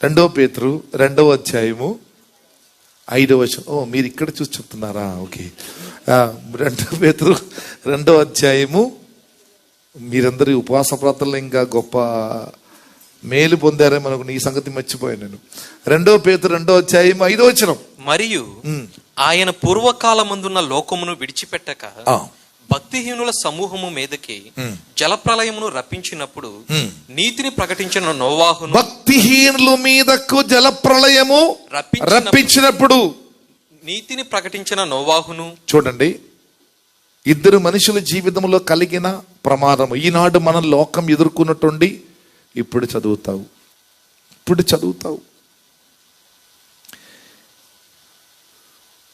2 పేతురు 2వ అధ్యాయము 5వ వచనం. మీరు ఇక్కడ చూసి చెప్తున్నారా? ఓకే. 2 పేతురు 2వ అధ్యాయము. మీరందరూ ఉపవాస ప్రార్థనలు ఇంకా గొప్ప మేలు పొందారే మనకు. ఈ సంగతి మర్చిపోయాను నేను. 2 పేతురు 2వ అధ్యాయం 5వ వచనం. మరియు ఆయన పూర్వకాలమందున్న లోకమును విడిచిపెట్టక భక్తిహీనుల సమూహము మీదకి జలప్రలయమును రప్పించినప్పుడు నీతిని ప్రకటించిన నోవాహును. భక్తిహీనుల మీదకు జలప్రలయము రప్పించినప్పుడు నీతిని ప్రకటించిన నోవాహును. చూడండి, 2 మనుషుల జీవితంలో కలిగిన ప్రమాదము. ఈనాడు మనం లోకం ఎదుర్కొన్నట్టుండి ఇప్పుడు చదువుతావు.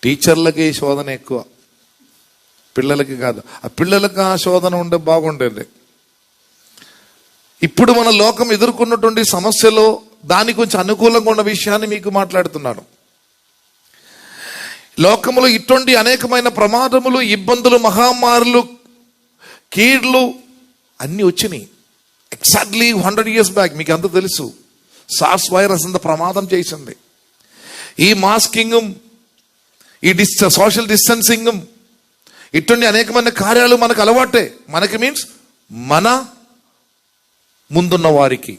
టీచర్లకి శోధన ఎక్కువ, పిల్లలకి కాదు. ఆ పిల్లలకి ఆ శోధన ఉండే బాగుండేది. ఇప్పుడు మన లోకం ఎదుర్కొన్నటువంటి సమస్యలో దానికి కొంచెం అనుకూలంగా ఉన్న విషయాన్ని మీకు మాట్లాడుతున్నాను. లోకములో ఇటువంటి అనేకమైన ప్రమాదములు, ఇబ్బందులు, మహమ్మారులు, కీడ్లు అన్నీ వచ్చినాయి. ఎగ్జాక్ట్లీ 100 years బ్యాక్ మీకు అంత తెలుసు. సార్స్ వైరస్ అంత ప్రమాదం చేసింది. ఈ మాస్కింగ్, ఈ సోషల్ డిస్టెన్సింగ్, ఇటువంటి అనేకమైన కార్యాలు మనకు అలవాటే. మనకి మీన్స్ మన ముందున్న వారికి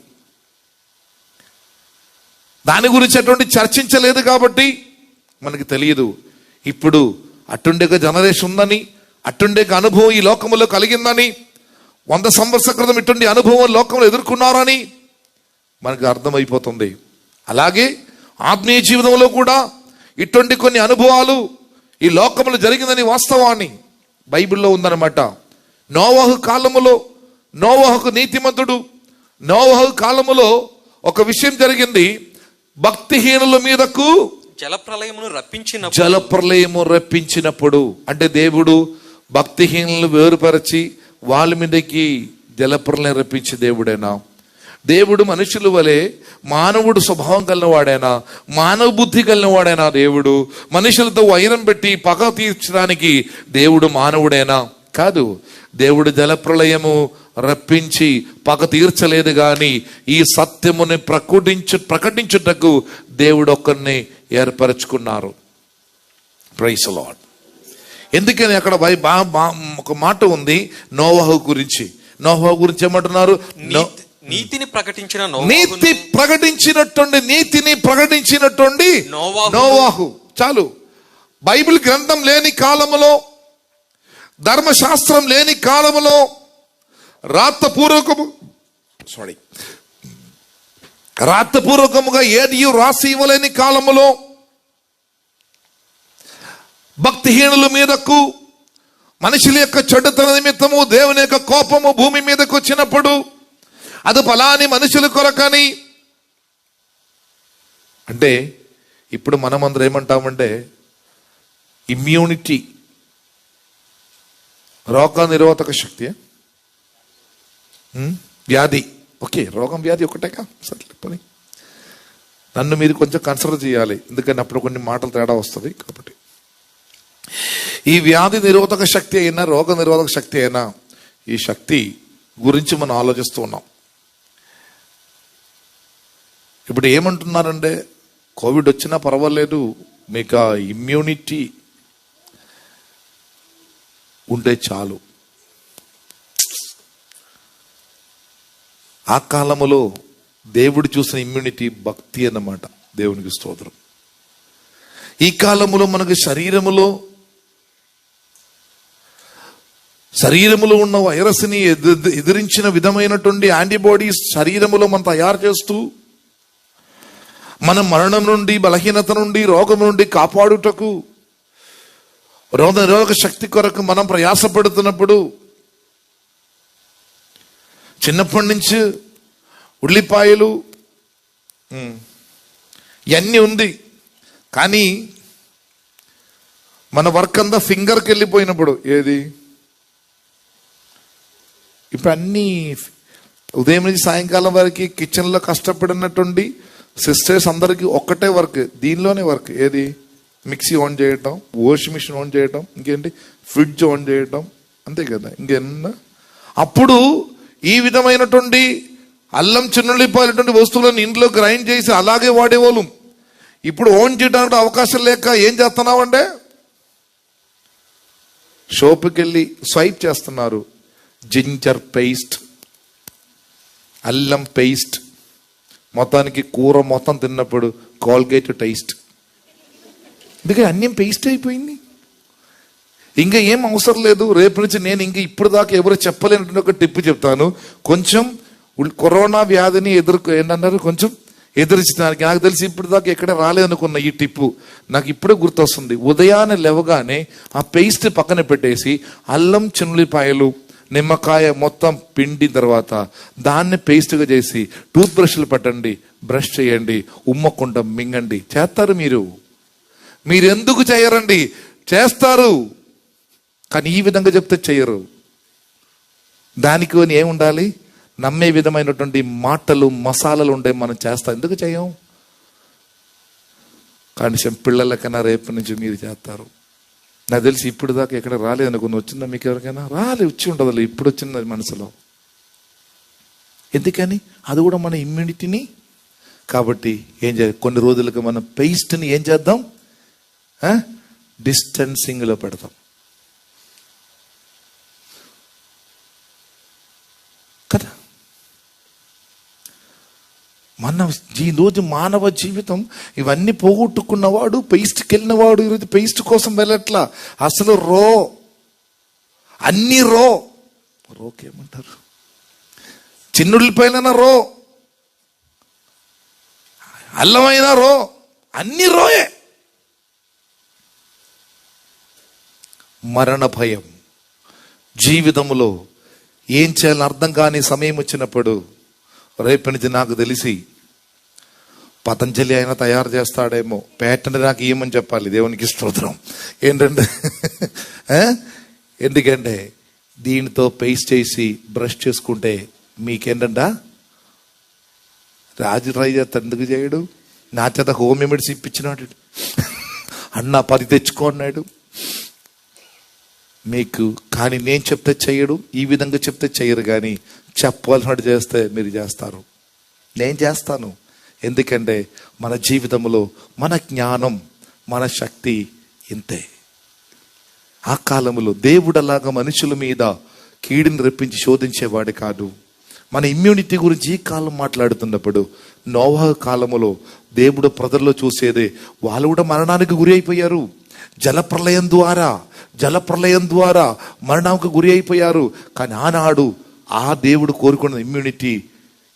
దాని గురించి అటువంటి చర్చించలేదు కాబట్టి మనకి తెలియదు. ఇప్పుడు అటుండే జనరేషన్ ఉందని, అటుండే అనుభవం ఈ లోకంలో కలిగిందని, 100 సంవత్సరాల క్రితం ఇటువంటి అనుభవం లోకంలో ఎదుర్కొన్నారని మనకు అర్థమైపోతుంది. అలాగే ఆత్మీయ జీవితంలో కూడా ఇటువంటి కొన్ని అనుభవాలు ఈ లోకంలో జరిగిందని వాస్తవాన్ని బైబిల్లో ఉందన్నమాట. నోవహు కాలములో, నోవహుకు నీతిమంతుడు, నోవహు కాలములో ఒక విషయం జరిగింది. భక్తిహీనుల మీదకు జలప్రలయము రప్పించినప్పుడు అంటే దేవుడు భక్తిహీనులను వేరుపరిచి వాళ్ళ మీదకి జలప్రలయం రప్పించే దేవుడేనా? దేవుడు మనుషుల వలె మానవుడు స్వభావం కలిగిన వాడైనా, మానవ బుద్ధి కలిగిన వాడైనా దేవుడు? మనుషులతో వైరం పెట్టి పగ తీర్చడానికి దేవుడు మానవుడైనా? కాదు. దేవుడు జలప్రలయము రప్పించి పగ తీర్చలేదు గాని ఈ సత్యముని ప్రకటించుటకు దేవుడు ఒక్కరిని ఏర్పరచుకున్నారు. Praise lord. ఎందుకని అక్కడ ఒక మాట ఉంది నోవహు గురించి. నోవహు గురించి ఏమంటున్నారు? నీతిని ప్రకటించినటువంటి నోవహు. చాలు. బైబిల్ గ్రంథం లేని కాలములో, ధర్మశాస్త్రం లేని కాలములో, రాతపూర్వకముగా ఏది రాసి ఇవ్వలేని కాలములో భక్తిహీనుల మీదకు మనుషుల యొక్క చెడుతన నిమిత్తము దేవుని యొక్క కోపము భూమి మీదకు వచ్చినప్పుడు అది ఫలాని మనుషుల కొరకని. అంటే ఇప్పుడు మనమందరం ఏమంటామంటే ఇమ్యూనిటీ, రోగ నిరోధక శక్తి, వ్యాధి. ఓకే, రోగం వ్యాధి ఒకటేగా. సరే పని నన్ను మీరు కొంచెం కన్సిడర్ చేయాలి, ఎందుకంటే అప్పుడు కొన్ని మాటలు తేడా వస్తుంది కాబట్టి. ఈ వ్యాధి నిరోధక శక్తి అయినా, రోగ నిరోధక శక్తి అయినా, ఈ శక్తి గురించి మనం ఆలోచిస్తూ ఉన్నాం. ఇప్పుడు ఏమంటున్నారంటే కోవిడ్ వచ్చినా పర్వాలేదు, మీకు ఆ ఇమ్యూనిటీ ఉంటే చాలు. ఆ కాలములో దేవుడు చూసిన ఇమ్యూనిటీ భక్తి అన్నమాట. దేవునికి స్తోత్రం. ఈ కాలములో మనకు శరీరములో ఉన్న వైరస్ని ఎదిరించిన విధమైనటువంటి యాంటీబాడీస్ శరీరములో మనం తయారు చేస్తూ మన మరణం నుండి, బలహీనత నుండి, రోగం నుండి కాపాడుటకు రోగ నిరోధక శక్తి కొరకు మనం ప్రయాసపడుతున్నప్పుడు చిన్నప్పటి నుంచి ఉల్లిపాయలు ఇవన్నీ ఉంది. కానీ మన వర్క్ అంతా ఫింగర్కి వెళ్ళిపోయినప్పుడు ఏది ఇప్పుడు అన్నీ ఉదయం నుంచి సాయంకాలం వరకు కిచెన్లో కష్టపడినటువంటి సిస్టర్స్ అందరికీ ఒక్కటే వర్క్, దీనిలోనే వర్క్. ఏది? మిక్సీ ఆన్ చేయటం, వాషింగ్ మిషన్ ఆన్ చేయటం, ఇంకేంటి ఫ్రిడ్జ్ ఆన్ చేయటం, అంతే కదా. ఇంకెన్న అప్పుడు ఈ విధమైనటువంటి అల్లం చిన్నుల్లిపాయలటువంటి వస్తువులను ఇంట్లో గ్రైండ్ చేసి అలాగే వాడేవాళ్ళు. ఇప్పుడు ఓన్ చేయడానికి అవకాశం లేక ఏం చేస్తున్నామంటే షాపుకి వెళ్ళి స్వైప్ చేస్తున్నారు. జింజర్ పేస్ట్, అల్లం పేస్ట్, మొత్తానికి కూర మొత్తం తిన్నప్పుడు కోల్గేట్ టేస్ట్. అందుకే అన్యం పేస్ట్ అయిపోయింది. ఇంకా ఏం అవసరం లేదు. రేపు నుంచి నేను ఇంకా ఇప్పుడు దాకా ఎవరు చెప్పలేనటువంటి ఒక టిప్పు చెప్తాను. కొంచెం కరోనా వ్యాధిని ఏంటన్నారు కొంచెం ఎదురించడానికి. నాకు తెలిసి ఇప్పుడు దాకా ఎక్కడ రాలేదనుకున్న ఈ టిప్పు నాకు ఇప్పుడే గుర్తొస్తుంది. ఉదయాన్నే లేవగానే ఆ పేస్ట్ పక్కన పెట్టేసి అల్లం చిన్నుల్లిపాయలు నిమ్మకాయ మొత్తం పిండిన తర్వాత దాన్ని పేస్ట్గా చేసి టూత్ బ్రష్లు పెట్టండి, బ్రష్ చేయండి, ఉమ్మకుండా మింగండి. చేస్తారు మీరు ఎందుకు చేయరండి? చేస్తారు, కానీ ఈ విధంగా చెప్తే చేయరు. దానికి ఏముండాలి? నమ్మే విధమైనటువంటి మాటలు మసాలాలు ఉండే మనం చేస్తాం. ఎందుకు చేయం? కనీసం పిల్లలకైనా రేపు నుంచి మీరు చేస్తారు. నాకు తెలిసి ఇప్పుడు దాకా ఎక్కడ రాలేదు అనుకుని వచ్చిందా మీకు ఎవరికైనా? వచ్చి ఉండదు, ఇప్పుడు వచ్చింది మనసులో. ఎందుకని? అది కూడా మన ఇమ్యూనిటీని. కాబట్టి ఏం చేయాలి? కొన్ని రోజులకు మనం పేస్ట్ని ఏం చేద్దాం? డిస్టెన్సింగ్లో పెడతాం కదా. ఈ రోజు మానవ జీవితం ఇవన్నీ పోగొట్టుకున్నవాడు పేస్ట్కి వెళ్ళినవాడు ఈరోజు పేస్ట్ కోసం వెళ్ళట్లా. అసలు అన్ని రోకేమంటారు? చిన్నుల్లిపైన అల్లమైన అన్ని రోయే. మరణ భయం జీవితంలో ఏం చేయాలని అర్థం కాని సమయం వచ్చినప్పుడు రేపు నుంచి నాకు తెలిసి పతంజలి అయినా తయారు చేస్తాడేమో. పేటెంట్ నాకు ఇవ్వమని చెప్పాలి. దేవునికి స్తోత్రం. ఏంటంటే ఎందుకంటే దీనితో పేస్ట్ చేసి బ్రష్ చేసుకుంటే మీకేంటంట రాజు ట్రై చేస్తా. ఎందుకు చేయడు? నా చేత హోమ్ రెమెడీస్ ఇప్పించినాడు. అన్న 10 తెచ్చుకో అన్నాడు మీకు. కానీ నేను చెప్తే చెయ్యడు, ఈ విధంగా చెప్తే చెయ్యరు. కానీ చెప్పాల్సినట్టు చేస్తే మీరు చేస్తారు. నేను చేస్తాను. ఎందుకంటే మన జీవితంలో మన జ్ఞానం, మన శక్తి ఇంతే. ఆ కాలంలో దేవుడు అలాగా మనుషుల మీద కీడుని రప్పించి శోధించేవాడు కాదు. మన ఇమ్యూనిటీ గురించి ఈ కాలం మాట్లాడుతున్నప్పుడు నోవహు కాలములో దేవుడు ప్రజల్లో చూసేదే వాళ్ళు కూడా మరణానికి గురి అయిపోయారు. జలప్రలయం ద్వారా మరణానికి గురి అయిపోయారు. కానీ ఆనాడు ఆ దేవుడు కోరుకున్న ఇమ్యూనిటీ.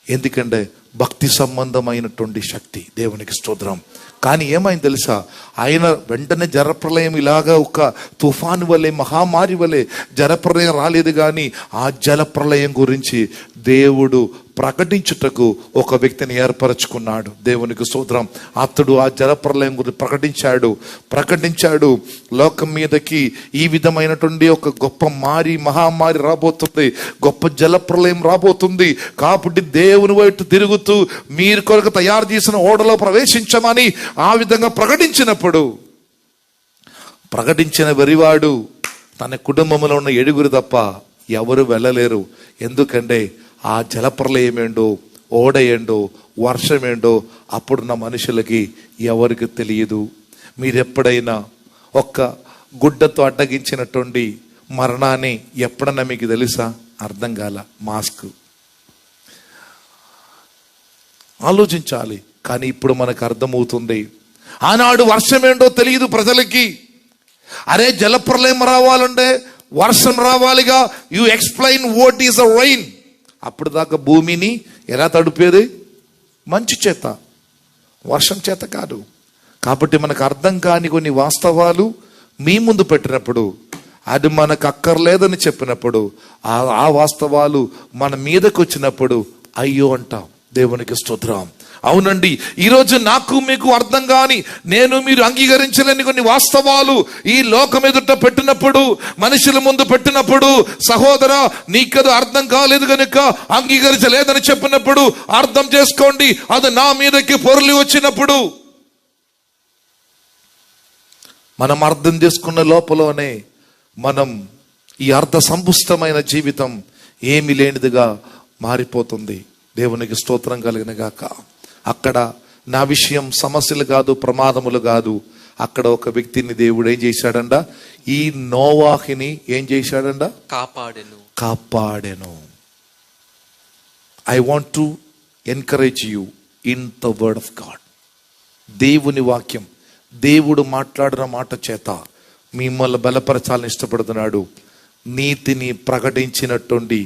ఎందుకంటే భక్తి సంబంధమైనటువంటి శక్తి. దేవునికి స్తోత్రం. కానీ ఏమైంది తెలుసా? ఆయన వెంటనే జలప్రలయం ఇలాగా ఒక తుఫాను వలె, మహామారి వలె జలప్రలయం రాలేదు. కానీ ఆ జలప్రలయం గురించి దేవుడు ప్రకటించుటకు ఒక వ్యక్తిని ఏర్పరచుకున్నాడు. దేవునికి స్తోత్రం. అతడు ఆ జలప్రలయం గురించి ప్రకటించాడు. లోకం మీదకి ఈ విధమైనటువంటి ఒక గొప్ప మహామారి రాబోతుంది, గొప్ప జలప్రలయం రాబోతుంది. కాబట్టి దేవుని వైపు తిరుగుతూ మీరు కొరకు తయారు చేసిన ఓడలో ప్రవేశించమని ఆ విధంగా ప్రకటించిన వెరివాడు తన కుటుంబంలో ఉన్న 7 తప్ప ఎవరు వెళ్ళలేరు. ఎందుకంటే ఆ జలప్రలయం ఏంటో, ఓడ ఏంటో, వర్షం ఏంటో అప్పుడున్న మనుషులకి ఎవరికి తెలియదు. మీరు ఎప్పుడైనా ఒక్క గుడ్డతో అడ్డగించినటువంటి మరణాన్ని ఎప్పుడన్నా మీకు తెలుసా? అర్థం కాల. మాస్క్ ఆలోచించాలి. కానీ ఇప్పుడు మనకు అర్థమవుతుంది. ఆనాడు వర్షం ఏంటో తెలియదు ప్రజలకి. అరే జలప్రలయం రావాలంటే వర్షం రావాలిగా. You explain what is a rain. అప్పుడు దాకా భూమిని ఎలా తడిపేది? మంచు చేత, వర్షం చేత కాదు. కాబట్టి మనకు అర్థం కాని కొన్ని వాస్తవాలు మీ ముందు పెట్టినప్పుడు, అది మనకు అక్కర్లేదని చెప్పినప్పుడు, ఆ వాస్తవాలు మన మీదకి వచ్చినప్పుడు అయ్యో అంటాం. దేవునికి స్తోత్రం. అవునండి, ఈరోజు నాకు మీకు అర్థం కాని, నేను మీరు అంగీకరించలేని కొన్ని వాస్తవాలు ఈ లోకం ఎదుట పెట్టినప్పుడు, మనుషుల ముందు పెట్టినప్పుడు, సహోదరా నీకది అర్థం కాలేదు కనుక అంగీకరించలేదని చెప్పినప్పుడు అర్థం చేసుకోండి, అది నా మీదకి పొరలి వచ్చినప్పుడు మనం అర్థం చేసుకున్న లోపలనే మనం ఈ అర్థ సంపుష్టమైన జీవితం ఏమీ లేనిదిగా మారిపోతుంది. దేవునికి స్తోత్రం కలిగిన గాక. అక్కడ నా విషయం సమస్యలు కాదు, ప్రమాదములు కాదు. అక్కడ ఒక వ్యక్తిని దేవుడు ఏం చేశాడంట? ఈ నోవాహుని ఏం చేశాడంట? కాపాడెను. I want to encourage you in the word of God. దేవుని వాక్యం, దేవుడు మాట్లాడిన మాట చేత మిమ్మల్ని బలపరచాలని ఇష్టపడుతున్నాడు. నీతిని ప్రకటించినట్టుండి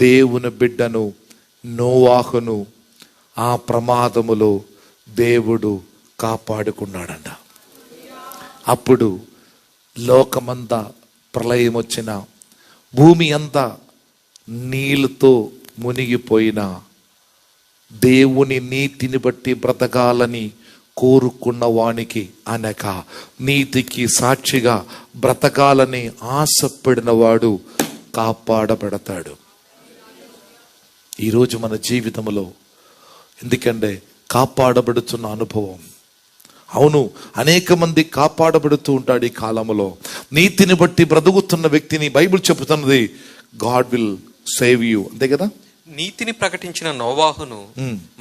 దేవుని బిడ్డను నోవాహును ఆ ప్రమాదములో దేవుడు కాపాడుకున్నాడంట. అప్పుడు లోకమంతా ప్రళయం వచ్చిన, భూమి అంతా నీళ్ళతో మునిగిపోయిన, దేవుని నీతిని బట్టి బ్రతకాలని కోరుకున్న వానికి అనక నీతికి సాక్షిగా బ్రతకాలని ఆశపడిన వాడు కాపాడబడతాడు. ఈరోజు మన జీవితంలో ఎందుకంటే కాపాడబడుతున్న అనుభవం. అవును, అనేక మంది కాపాడబడుతూ ఉంటాడు ఈ కాలంలో. నీతిని బట్టి బ్రతుకుతున్న వ్యక్తిని బైబిల్ చెబుతున్నది గాడ్ విల్ సేవ్ యూ, అంతే కదా. నీతిని ప్రకటించిన నోవాహును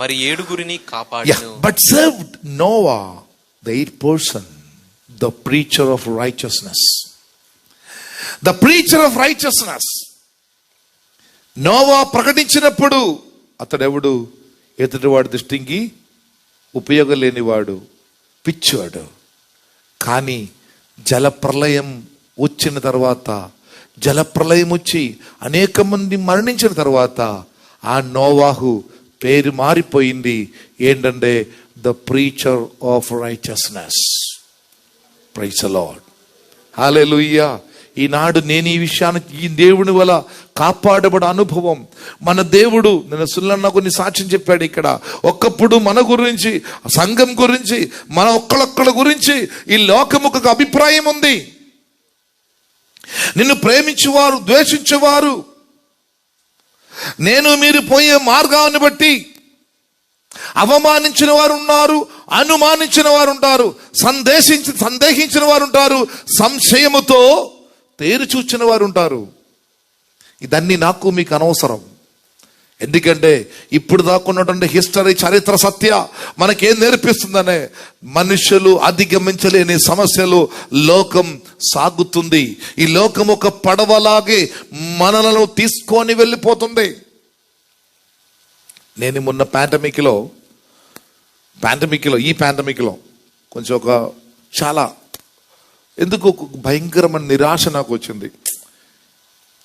మరి 7 కాపాడెను. But saved Noah the 8th person, the preacher of righteousness. The preacher of righteousness. Noah ప్రకటించినప్పుడు అతడెవడు? ఎదుటివాడి దృష్టికి ఉపయోగం లేనివాడు, పిచ్చివాడు. కానీ జలప్రలయం వచ్చిన తర్వాత, జలప్రలయం వచ్చి అనేక మంది మరణించిన తర్వాత ఆ నోవాహు పేరు మారిపోయింది. ఏంటంటే the preacher of righteousness. Praise the Lord, hallelujah. ఈనాడు నేను ఈ విషయానికి ఈ దేవుని వల్ల కాపాడబడ అనుభవం. మన దేవుడు, నేను సుల్లన్న కొన్ని సాక్ష్యం చెప్పాడు ఇక్కడ. ఒకప్పుడు మన గురించి, సంఘం గురించి, మన ఒక్కళ్ళొక్కళ్ళ గురించి ఈ లోకముకు ఒక అభిప్రాయం ఉంది. నిన్ను ప్రేమించేవారు, ద్వేషించేవారు, నేను మీరు పోయే మార్గాన్ని బట్టి అవమానించిన వారు ఉన్నారు, అనుమానించిన వారు ఉంటారు, సందేహించిన వారు ఉంటారు, సంశయముతో తేరు చూచిన వారు ఉంటారు. ఇదన్నీ నాకు మీకు అనవసరం. ఎందుకంటే ఇప్పుడు దాకున్నటువంటి హిస్టరీ, చరిత్ర, సత్య మనకేం నేర్పిస్తుందనే, మనుషులు అధిగమించలేని సమస్యలు లోకం సాగుతుంది. ఈ లోకం ఒక పడవలాగే మనలను తీసుకొని వెళ్ళిపోతుంది. నేను మొన్న పాండమిక్లో కొంచెం ఒక చాలా ఎందుకు భయంకరమైన నిరాశ నాకు వచ్చింది.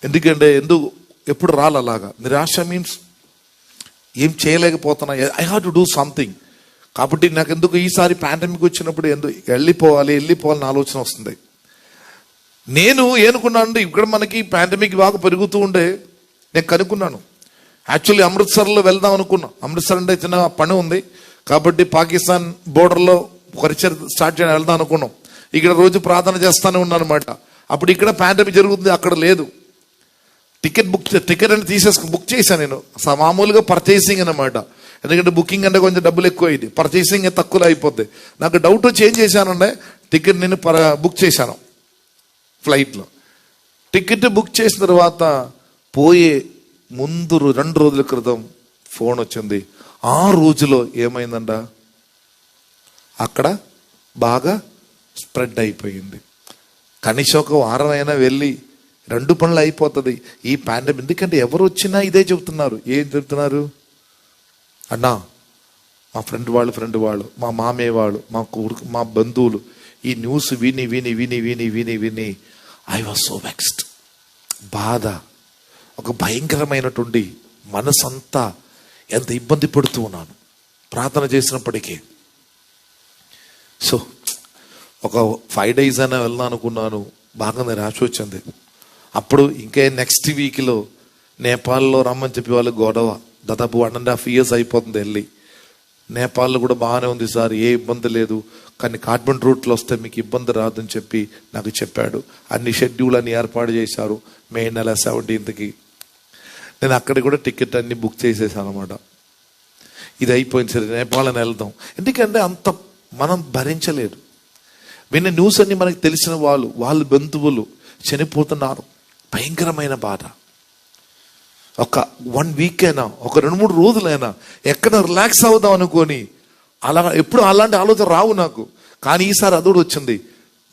ఎందుకంటే ఎప్పుడు రాలలాగా నిరాశ మీన్స్ ఏం చేయలేకపోతున్నా, I have to do something. కాబట్టి నాకు ఎందుకు ఈసారి పాండమిక్ వచ్చినప్పుడు వెళ్ళిపోవాలని ఆలోచన వస్తుంది. నేను ఏనుకున్నాను, ఇక్కడ మనకి పాండమిక్ బాగా పెరుగుతూ ఉండే నేను కనుక్కున్నాను. యాక్చువల్లీ అమృత్సర్లో వెళ్దాం అనుకున్నా. అమృత్సర్ అంటే చిన్న పని ఉంది కాబట్టి పాకిస్తాన్ బోర్డర్లో పరిచయం స్టార్ట్ చేయడం వెళ్దాం అనుకున్నాం. ఇక్కడ రోజు ప్రార్థన చేస్తానే ఉన్నాను అనమాట. అప్పుడు ఇక్కడ పాండమిక్ జరుగుతుంది, అక్కడ లేదు. టికెట్ అని బుక్ చేశాను నేను. మామూలుగా పర్చేసింగ్ అనమాట. ఎందుకంటే బుకింగ్ అంటే కొంచెం డబ్బులు ఎక్కువ అయింది, పర్చేసింగ్ తక్కువలో అయిపోద్ది. నాకు డౌట్ వచ్చి ఏం చేశానంటే టికెట్ నేను బుక్ చేశాను ఫ్లైట్లో. టికెట్ బుక్ చేసిన తర్వాత పోయే ముందు 2 రోజుల క్రితం ఫోన్ వచ్చింది. ఆ రోజులో ఏమైందంట, అక్కడ బాగా స్ప్రెడ్ అయిపోయింది. కనీసం ఒక వారం అయినా వెళ్ళి 2 పనులు అయిపోతుంది ఈ పాండమిక్. ఎందుకంటే ఎవరు వచ్చినా ఇదే చెబుతున్నారు. ఏం చెబుతున్నారు? అన్నా, మా ఫ్రెండ్ వాళ్ళు, మా మామయ్య వాళ్ళు, మా బంధువులు ఈ న్యూస్ విని ఐ వాజ్ సో వెక్స్డ్. బాధ, ఒక భయంకరమైనటువంటి మనసంతా ఎంత ఇబ్బంది పడుతూ ఉన్నాను ప్రార్థన చేసినప్పటికీ. సో ఒక 5 days అయినా వెళ్దాం అనుకున్నాను, బాగా నిరాశ వచ్చింది. అప్పుడు ఇంకా నెక్స్ట్ వీక్లో నేపాల్లో రమ్మని చెప్పి వాళ్ళు గొడవ. దాదాపు 1.5 years అయిపోతుంది వెళ్ళి. నేపాల్లో కూడా బాగానే ఉంది సార్, ఏ ఇబ్బంది లేదు, కానీ కాఠ్మండు రూట్లో వస్తే మీకు ఇబ్బంది రాదని చెప్పి నాకు చెప్పాడు. అన్ని షెడ్యూల్ అన్ని ఏర్పాటు చేశారు. మే నెల 17th నేను అక్కడికి కూడా టికెట్ అన్ని బుక్ చేసేసాను అనమాట. ఇది అయిపోయింది, సరే నేపాల్ అని వెళ్దాం. ఎందుకంటే అంత మనం భరించలేదు. విన్న న్యూస్ అన్ని మనకి తెలిసిన వాళ్ళ బంధువులు చనిపోతున్నారు, భయంకరమైన బాధ. ఒక 1 వీక్ అయినా, ఒక 2-3 రోజులైనా ఎక్కడ రిలాక్స్ అవుదాం అనుకొని అలా ఎప్పుడు అలాంటి ఆలోచన రావు నాకు. కానీ ఈసారి అది కూడా వచ్చింది.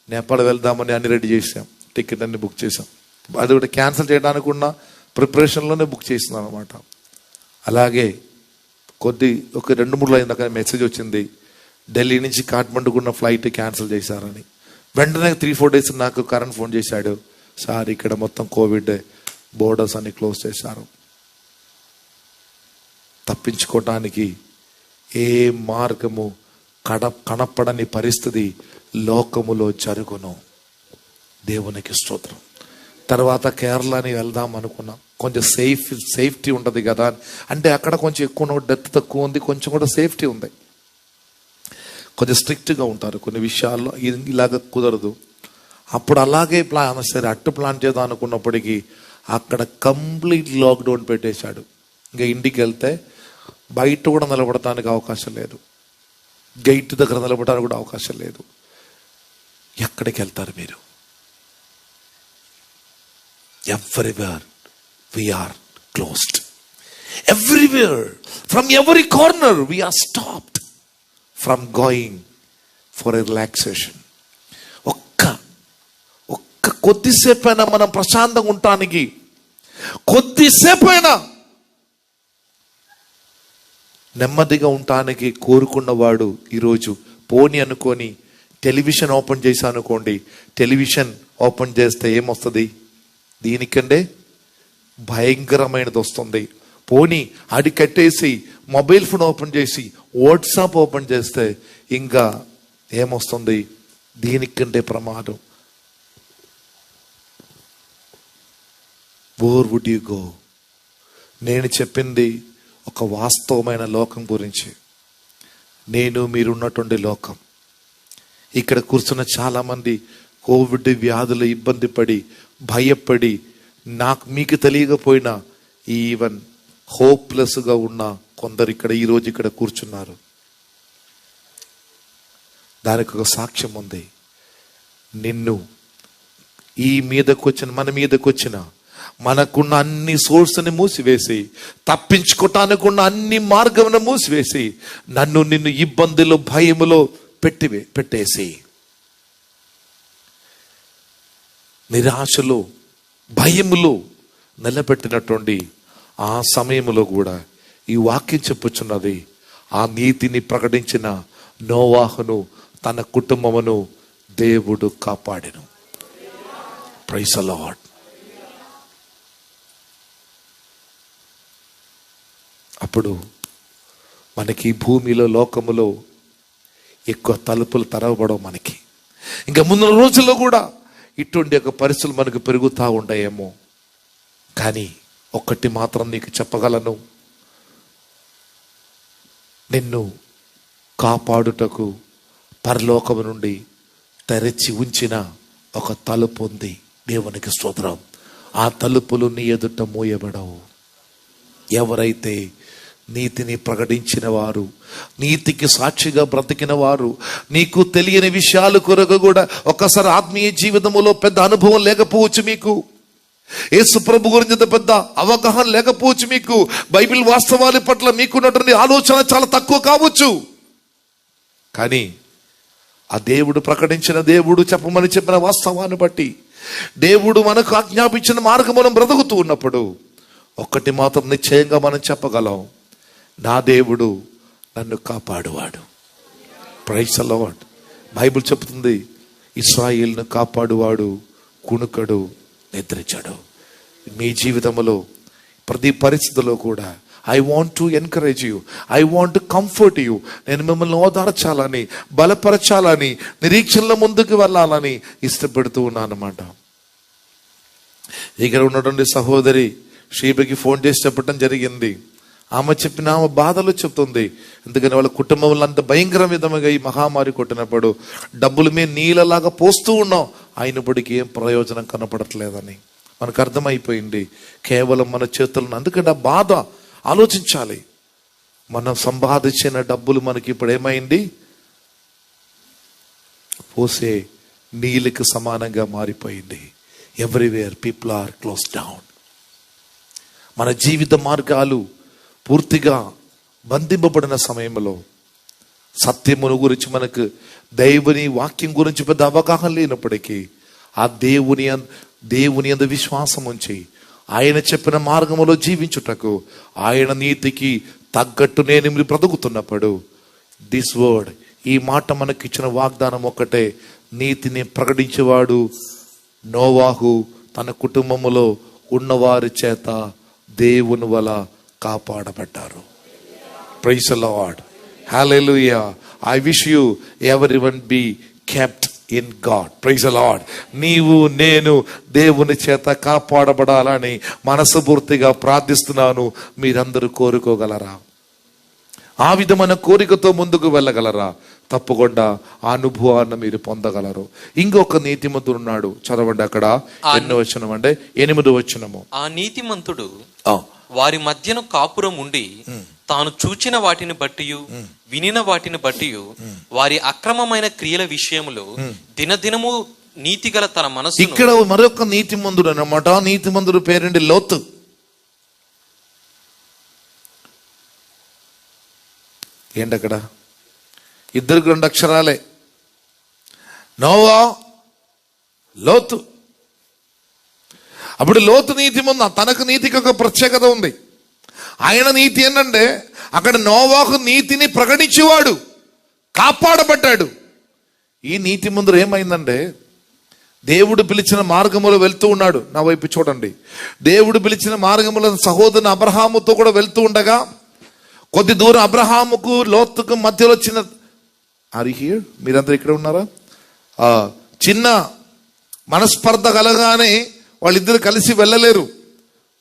నేపాల్ వెళ్దామని అన్ని రెడీ చేసాం, టికెట్ అన్ని బుక్ చేసాం. అది కూడా క్యాన్సిల్ చేయడానికి ఉన్న ప్రిపరేషన్లోనే బుక్ చేసినాం అనమాట. అలాగే ఒక 2-3 అయినాక మెసేజ్ వచ్చింది, ఢిల్లీ నుంచి కాఠ్మండుకున్న ఫ్లైట్ క్యాన్సిల్ చేశారని. వెంటనే 3-4 డేస్ నాకు కరణ్ ఫోన్ చేశాడు, సార్ ఇక్కడ మొత్తం కోవిడ్, బోర్డర్స్ అన్ని క్లోజ్ చేశారు. తప్పించుకోవటానికి ఏ మార్గము కనపడని పరిస్థితి లోకములో జరుగును. దేవునికి స్తోత్రం. తర్వాత కేరళని వెళ్దాం అనుకున్నాం. కొంచెం సేఫ్టీ ఉంటుంది కదా, అంటే అక్కడ కొంచెం ఎక్కువ డెత్ తక్కువ ఉంది, కొంచెం కూడా సేఫ్టీ ఉంది. కొంచెం స్ట్రిక్ట్గా ఉంటారు కొన్ని విషయాల్లో, ఇలాగ కుదరదు. అప్పుడు అలాగే సరే అట్టు ప్లాన్ చేద్దాం అనుకున్నప్పటికీ అక్కడ కంప్లీట్ లాక్డౌన్ పెట్టేశాడు. ఇంకా ఇంటికి వెళ్తే బయట కూడా నిలబడటానికి అవకాశం లేదు, గేట్ దగ్గర నిలబడటానికి కూడా అవకాశం లేదు. ఎక్కడికి వెళ్తారు మీరు? Everywhere we are closed. Everywhere, from every corner we are stopped from going for a relaxation. ఒక్క కొద్దిసేపైనా మనం ప్రశాంతంగా ఉండటానికి, కొద్దిసేపైనా నెమ్మదిగా ఉండటానికి కోరుకున్నవాడు ఈరోజు పోని అనుకొని టెలివిజన్ ఓపెన్ చేసి అనుకోండి, టెలివిజన్ ఓపెన్ చేస్తే ఏమొస్తుంది? దీనికంటే భయంకరమైనది వస్తుంది. పోనీ అది కట్టేసి మొబైల్ ఫోన్ ఓపెన్ చేసి వాట్సాప్ ఓపెన్ చేస్తే ఇంకా ఏమొస్తుంది? దీనికంటే ప్రమాదం. Where would you go? నేను చెప్పింది ఒక వాస్తవమైన లోకం గురించి. నేను మీరున్నటువంటి లోకం. ఇక్కడ కూర్చున్న చాలామంది కోవిడ్ వ్యాధులు ఇబ్బంది పడి భయపడి మీకు తెలియకపోయినా ఈవెన్ హోప్లెస్గా ఉన్న కొందరు ఇక్కడ ఈరోజు ఇక్కడ కూర్చున్నారు. దానికి ఒక సాక్ష్యం ఉంది. నిన్ను మన మీదకి వచ్చిన మనకున్న అన్ని సోర్స్ని మూసివేసి, తప్పించుకోవటానికి ఉన్న అన్ని మార్గమును మూసివేసి, నిన్ను ఇబ్బందులు భయములో పెట్టేసి, నిరాశలో భయములో నిలబెట్టినటువంటి ఆ సమయంలో కూడా ఈ వాక్యం చెప్పుచున్నది, ఆ నీతిని ప్రకటించిన నోవాహును తన కుటుంబమును దేవుడు కాపాడెను. Praise the lord. అప్పుడు మనకి భూమిలో లోకములో ఎక్కువ తలుపులు తెరవబడవు. మనకి ఇంకా ముందు రోజుల్లో కూడా ఇటువంటి ఒక పరిస్థితులు మనకు పెరుగుతూ ఉంటాయేమో. కానీ ఒక్కటి మాత్రం నీకు చెప్పగలను, నిన్ను కాపాడుటకు పరలోకము నుండి తెరచి ఉంచిన ఒక తలుపు ఉంది. దేవునికి స్తోత్రం. ఆ తలుపులు నీ ఎదుట మూయబడవు. ఎవరైతే నీతిని ప్రకటించిన వారు, నీతికి సాక్షిగా బ్రతికిన వారు, నీకు తెలియని విషయాలు కొరకు కూడా ఒకసారి ఆత్మీయ జీవితంలో పెద్ద అనుభవం లేకపోవచ్చు, మీకు యేసు ప్రభు గురించి పెద్ద అవగాహన లేకపోవచ్చు, మీకు బైబిల్ వాస్తవాల పట్ల మీకున్నటువంటి ఆలోచన చాలా తక్కువ కావచ్చు. కానీ ఆ దేవుడు ప్రకటించిన, దేవుడు చెప్పమని చెప్పిన వాస్తవాన్ని బట్టి, దేవుడు మనకు ఆజ్ఞాపించిన మార్గం మనం బ్రతుకుతూ ఉన్నప్పుడు ఒక్కటి మాత్రం నిశ్చయంగా మనం చెప్పగలం, నా దేవుడు నన్ను కాపాడువాడు. Praise the lord. బైబిల్ చెప్తుంది, ఇశ్రాయేలును కాపాడువాడు కునుకడు నిద్రించడు. మీ జీవితంలో ప్రతి పరిస్థితిలో కూడా I want to encourage you, I want to comfort you. నేను మిమ్మల్ని ఓదార్చాలని, బలపరచాలని, నిరీక్షణలో ముందుకు వెళ్ళాలని ఇష్టపడుతూ ఉన్నాను అన్నమాట. ఇక్కడ ఉన్నటువంటి సహోదరి షీబకి ఫోన్ చేసి చెప్పడం జరిగింది. ఆమె చెప్పిన ఆమె బాధలు చెప్తుంది. ఎందుకని వాళ్ళ కుటుంబంలో అంత భయంకర విధముగా ఈ మహామారి కొట్టినప్పుడు డబ్బులు మేము నీళ్ళలాగా పోస్తూ ఉన్నాం, అయినప్పటికీ ఏం ప్రయోజనం కనపడట్లేదని మనకు అర్థమైపోయింది. కేవలం మన చేతులను, అందుకంటే ఆ బాధ ఆలోచించాలి. మనం సంపాదించిన డబ్బులు మనకి ఇప్పుడు ఏమైంది? పోసే నీళ్ళకి సమానంగా మారిపోయింది. Everywhere people are close down. మన జీవిత మార్గాలు పూర్తిగా బంధింపబడిన సమయంలో సత్యమును గురించి మనకు దేవుని వాక్యం గురించి పెద్ద అవగాహన లేనప్పటికీ ఆ దేవుని యందు విశ్వాసం ఉంచి ఆయన చెప్పిన మార్గములో జీవించుటకు, ఆయన నీతికి తగ్గట్టు నేను మీరు బ్రతుకుతున్నప్పుడు, దిస్ వర్డ్, ఈ మాట మనకి ఇచ్చిన వాగ్దానం ఒక్కటే, నీతిని ప్రకటించేవాడు నోవాహు తన కుటుంబములో ఉన్నవారి చేత దేవుని వల్ల కాపాడబడ్డారు. Praise the Lord, hallelujah. I wish you everyone be kept in God. Praise the Lord. నీవు నేను దేవుని చేత కాపాడబడాలని మనస్ఫూర్తిగా ప్రార్థిస్తున్నాను. మీరందరూ కోరుకోగలరా? ఆ విధమైన కోరికతో ముందుకు వెళ్ళగలరా? తప్పకుండా ఆ అనుభవాన్ని మీరు పొందగలరు. ఇంకొక నీతిమంతుడు ఉన్నాడు, చదవండి అక్కడ. ఎన్నో వచనం అంటే 8వ వచనము. ఆ నీతిమంతుడు వారి మధ్యన కాపురం ఉండి తాను చూచిన వాటిని బట్టి వినిన వాటిని బట్టి వారి అక్రమమైన క్రియల విషయంలో దినదినము నీతిగల తన మనసు. ఇక్కడ మరొక నీతిమంతుడు అన్నమాట. నీతిమంతుడు పేరండి లోతు. ఏంటక్కడ? ఇద్దరికి 2 అక్షరాలే, నోవా, లోతు. అప్పుడు లోతు నీతిమంతు. తనకు నీతికి ఒక ప్రత్యేకత ఉంది. ఆయన నీతి ఏంటంటే అక్కడ నోవాహు నీతిని ప్రకటించేవాడు, కాపాడబడ్డాడు. ఈ నీతిమంతుడు ఏమైందంటే దేవుడు పిలిచిన మార్గములో వెళ్తూ ఉన్నాడు. నా వైపు చూడండి. దేవుడు పిలిచిన మార్గములో సహోదరుని అబ్రహాముతో కూడా వెళ్తూ ఉండగా కొద్ది దూరం అబ్రహాముకు లోతుకు మధ్యలో చిన్న, ఆర్ యు హియర్? మీరందరూ ఇక్కడ ఉన్నారా? చిన్న మనస్పర్ధ కలగానే వాళ్ళిద్దరు కలిసి వెళ్ళలేరు.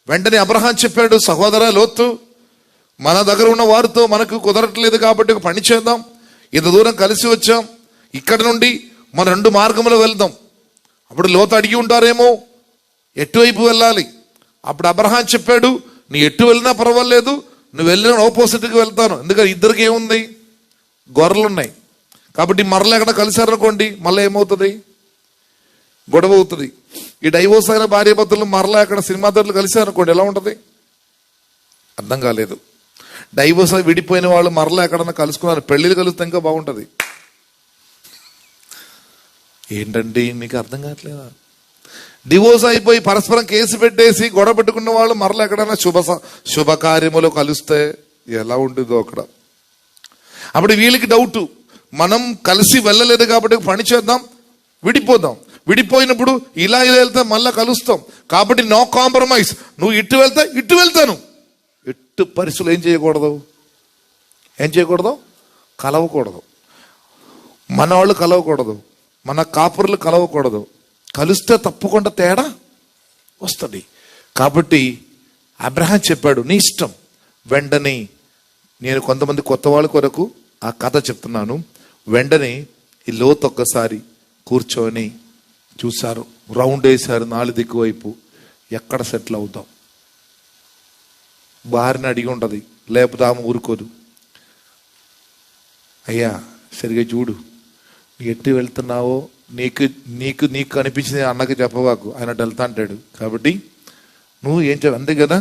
వెంటనే అబ్రహాం చెప్పాడు, సహోదర లోతు, మన దగ్గర ఉన్న వారితో మనకు కుదరట్లేదు కాబట్టి ఒక పని చేద్దాం. ఇంత దూరం కలిసి వచ్చాం, ఇక్కడ నుండి మన 2 మార్గములు వెళ్దాం. అప్పుడు లోతు అడిగి ఉంటారేమో ఎటువైపు వెళ్ళాలి. అప్పుడు అబ్రహాం చెప్పాడు, నీ ఎటు వెళ్ళినా పర్వాలేదు, నువ్వు వెళ్ళిన ఆపోజిట్కి వెళ్తాను. ఎందుకంటే ఇద్దరికి ఏముంది? గొర్రెలు ఉన్నాయి. కాబట్టి మరలా ఎక్కడ కలిశారనుకోండి, మళ్ళీ ఏమవుతుంది? గొడవ అవుతుంది. ఈ డైవోర్స్ అయిన భార్యాభర్తలు మరలా ఎక్కడ సినిమా థియేటర్లు కలిశారనుకోండి, ఎలా ఉంటుంది? అర్థం కాలేదు. డైవోర్స్ అయి విడిపోయిన వాళ్ళు మరలా ఎక్కడన్నా కలుసుకున్నారు, పెళ్లిళ్ళు కలిస్తే ఇంకా బాగుంటుంది. ఏంటండి మీకు అర్థం కావట్లేదా? డివోర్స్ అయిపోయి పరస్పరం కేసు పెట్టేసి గొడవ పెట్టుకున్న వాళ్ళు మరలా ఎక్కడైనా శుభకార్యములో కలిస్తే ఎలా ఉంటుందో అక్కడ. అప్పుడు వీళ్ళకి డౌట్, మనం కలిసి వెళ్ళలేదు కాబట్టి పని చేద్దాం, విడిపోదాం. విడిపోయినప్పుడు ఇలా వెళ్తే మళ్ళా కలుస్తాం. కాబట్టి నో కాంప్రమైజ్. నువ్వు ఇటు వెళ్తా, ఇటు వెళ్తాను. ఎట్టు పరిస్థితులు ఏం చేయకూడదు? కలవకూడదు. మన వాళ్ళు కలవకూడదు, మన కాపురులు కలవకూడదు. కలిస్తే తప్పకుండా తేడా వస్తుంది. కాబట్టి అబ్రహాం చెప్పాడు, నీ ఇష్టం. వెంటనే నేను కొంతమంది కొత్త వాళ్ళ కొరకు ఆ కథ చెప్తున్నాను. వెంటనే ఈ లోతు ఒక్కసారి కూర్చొని చూశారు, రౌండ్ వేశారు 4 దిక్కు వైపు. ఎక్కడ సెటిల్ అవుతాం? భార్యని అడిగి ఉంటుంది, లేకపోతే ఆమె ఊరుకోదు. అయ్యా సరిగా చూడు, ఎట్టి వెళ్తున్నావో నీకు నీకు నీకు అనిపించింది అన్నకి చెప్పవాకు, ఆయన వెళ్తా అంటాడు. కాబట్టి నువ్వు ఏం అంతే కదా.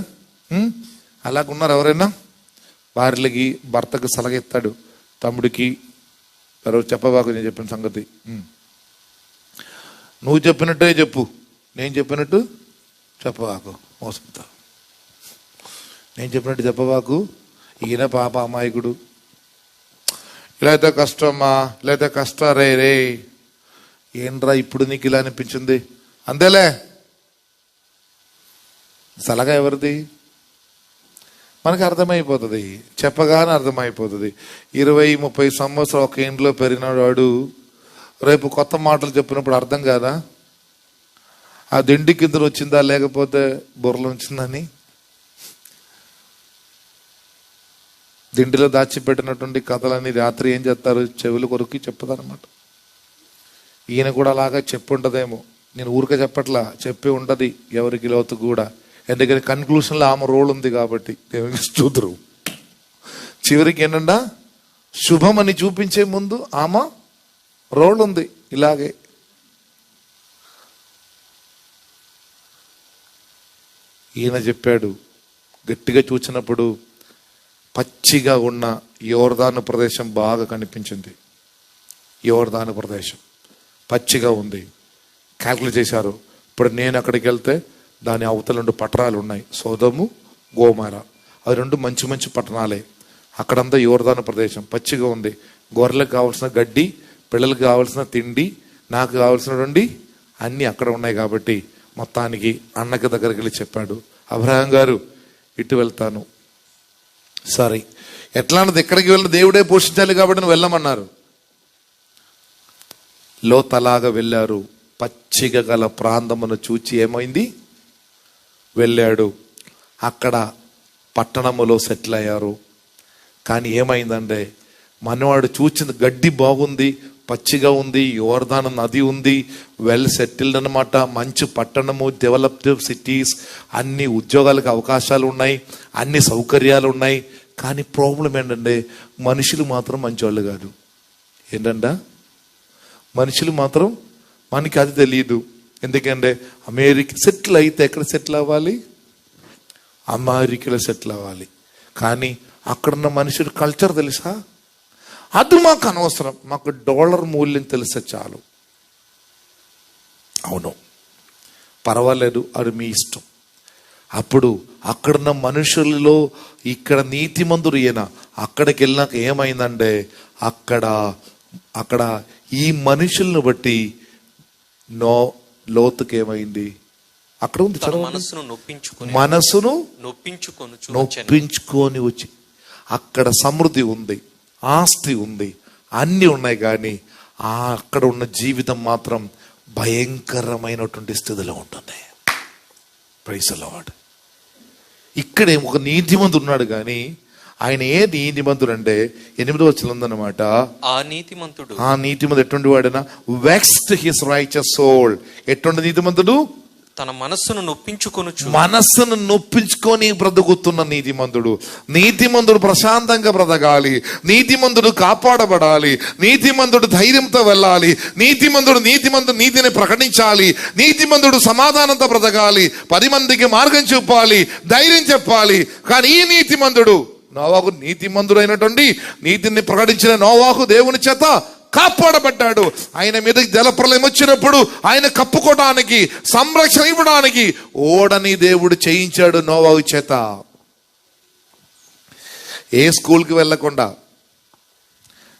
అలాగున్నారు ఎవరైనా? భార్యలకి భర్తకు సలహా ఇస్తాడు, తమ్ముడికి చెప్పవాకు నేను చెప్పిన సంగతి. నువ్వు చెప్పినట్టే చెప్పు, నేను చెప్పినట్టు చెప్పవాకు, మోసపోతా. నేను చెప్పినట్టు చెప్పవాకు, ఈయన పాప అమాయకుడు, ఇలా అయితే కష్టమ్మా, ఇలా అయితే కష్టారే రే, ఏంట్రా ఇప్పుడు నీకు ఇలా అనిపించింది, అంతేలే. సలహా ఎవరిది? మనకు అర్థమైపోతుంది, చెప్పగానే అర్థమైపోతుంది. 20-30 సంవత్సరాలు ఒక ఇంట్లో పెరిగినవాడు రేపు కొత్త మాటలు చెప్పినప్పుడు అర్థం కాదా? ఆ దిండి కింద వచ్చిందా లేకపోతే బుర్రలో వచ్చిందని? దిండిలో దాచిపెట్టినటువంటి కథలన్నీ రాత్రి ఏం చేస్తారు? చెవులు కొరికి చెప్పుతారనమాట. ఈయన కూడా అలాగా చెప్పుంటదేమో. నేను ఊరికే చెప్పట్లా, చెప్పి ఉంటది ఎవరికి లోతు కూడా. ఎందుకంటే కన్క్లూషన్లో ఆమె రోల్ ఉంది కాబట్టి దేవునికి స్తోత్రం. చివరికి ఏంటంటే శుభం అని చూపించే ముందు ఆమె రోల్ ఉంది. ఇలాగే ఈయన చెప్పాడు, గట్టిగా చూసినప్పుడు పచ్చిగా ఉన్న యోర్దాను ప్రదేశం బాగా కనిపించింది. యోర్దాను ప్రదేశం పచ్చిగా ఉంది. క్యాల్కులేట్ చేశారు. ఇప్పుడు నేను అక్కడికి వెళ్తే దాని అవతల 2 పట్టణాలు ఉన్నాయి, సోదము, గోమార. అవి 2 మంచి మంచి పట్టణాలే. అక్కడంతా యోర్దాను ప్రదేశం పచ్చిగా ఉంది. గొర్రెలకు కావాల్సిన గడ్డి, పిల్లలకు కావాల్సిన తిండి, నాకు కావాల్సినటువంటి అన్నీ అక్కడ ఉన్నాయి. కాబట్టి మొత్తానికి అన్నకి దగ్గరికి వెళ్ళి చెప్పాడు, అబ్రహాం గారు ఇటు వెళ్తాను. సరే, ఎట్లా అన్నది ఎక్కడికి వెళ్ళి దేవుడే పోషించాలి కాబట్టి నువ్వు వెళ్ళమన్నారు. లోతలాగా వెళ్ళారు. పచ్చిగా గల ప్రాంతమును చూచి ఏమైంది, వెళ్ళాడు. అక్కడ పట్టణములో సెటిల్ అయ్యారు. కానీ ఏమైందంటే మనవాడు చూచిన గడ్డి బాగుంది, పచ్చిగా ఉంది, యోర్దాను నది ఉంది, వెల్ సెటిల్డ్ అనమాట. మంచి పట్టణము, డెవలప్డ్ సిటీస్, అన్ని ఉద్యోగాలకు అవకాశాలు ఉన్నాయి, అన్ని సౌకర్యాలు ఉన్నాయి. కానీ ప్రాబ్లం ఏంటంటే మనుషులు మాత్రం మంచివాళ్ళు కాదు. ఏంటంట, మనుషులు మాత్రం మనకి అది తెలియదు. ఎందుకంటే అమెరికా సెటిల్ అయితే ఎక్కడ సెటిల్ అవ్వాలి, అమెరికాలో సెటిల్ అవ్వాలి. కానీ అక్కడున్న మనుషులు కల్చర్ తెలుసా, అది మాకు అనవసరం, మాకు డాలర్ మూల్యం తెలిసే చాలు. అవును, పర్వాలేదు, అది మీ ఇష్టం. అప్పుడు అక్కడున్న మనుషులలో ఇక్కడ నీతిమంతుడు ఈయన. అక్కడికి వెళ్ళినాక ఏమైందంటే అక్కడ ఈ మనుషులను బట్టి లోతుకి ఏమైంది, అక్కడ ఉంది మనసును నొప్పించుకొని వచ్చి. అక్కడ సమృద్ధి ఉంది, ఆస్తి ఉంది, అన్ని ఉన్నాయి. కానీ అక్కడ ఉన్న జీవితం మాత్రం భయంకరమైనటువంటి స్థితిలో ఉంటుంది. Praise the Lord. ఇక్కడే ఒక నీతిమంతుడు ఉన్నాడు. కానీ ఆయన ఏ నీతిమంతుడు అంటే 8వ వచనం ఉందన్నమాట. ఆ నీతిమంతుడు ఎటువంటి వాడైనా వెక్స్డ్ హిస్ రైచియస్ సోల్. ఎటువంటి నీతిమంతుడు, తన మనస్సును నొప్పించుకొని బ్రతుకుతున్న నీతిమంతుడు. నీతిమంతుడు ప్రశాంతంగా బ్రతకాలి, నీతిమంతుడు కాపాడబడాలి, నీతిమంతుడు ధైర్యంతో వెళ్ళాలి, నీతిమంతుడు నీతిని ప్రకటించాలి, నీతిమంతుడు సమాధానంతో బ్రతకాలి, 10 మందికి మార్గం చూపాలి, ధైర్యం చెప్పాలి. కానీ ఈ నీతిమంతుడు, నోవాహు నీతిమంతుడైనటువంటి నీతిని ప్రకటించిన నోవాహు దేవుని చేత కాపాడబడ్డాడు. ఆయన మీద జలప్రలయం వచ్చినప్పుడు ఆయన కప్పుకోవడానికి, సంరక్షణ ఇవ్వడానికి ఓడని దేవుడు చేయించాడు నోవాహు చేత. ఏ స్కూల్కి వెళ్ళకుండా,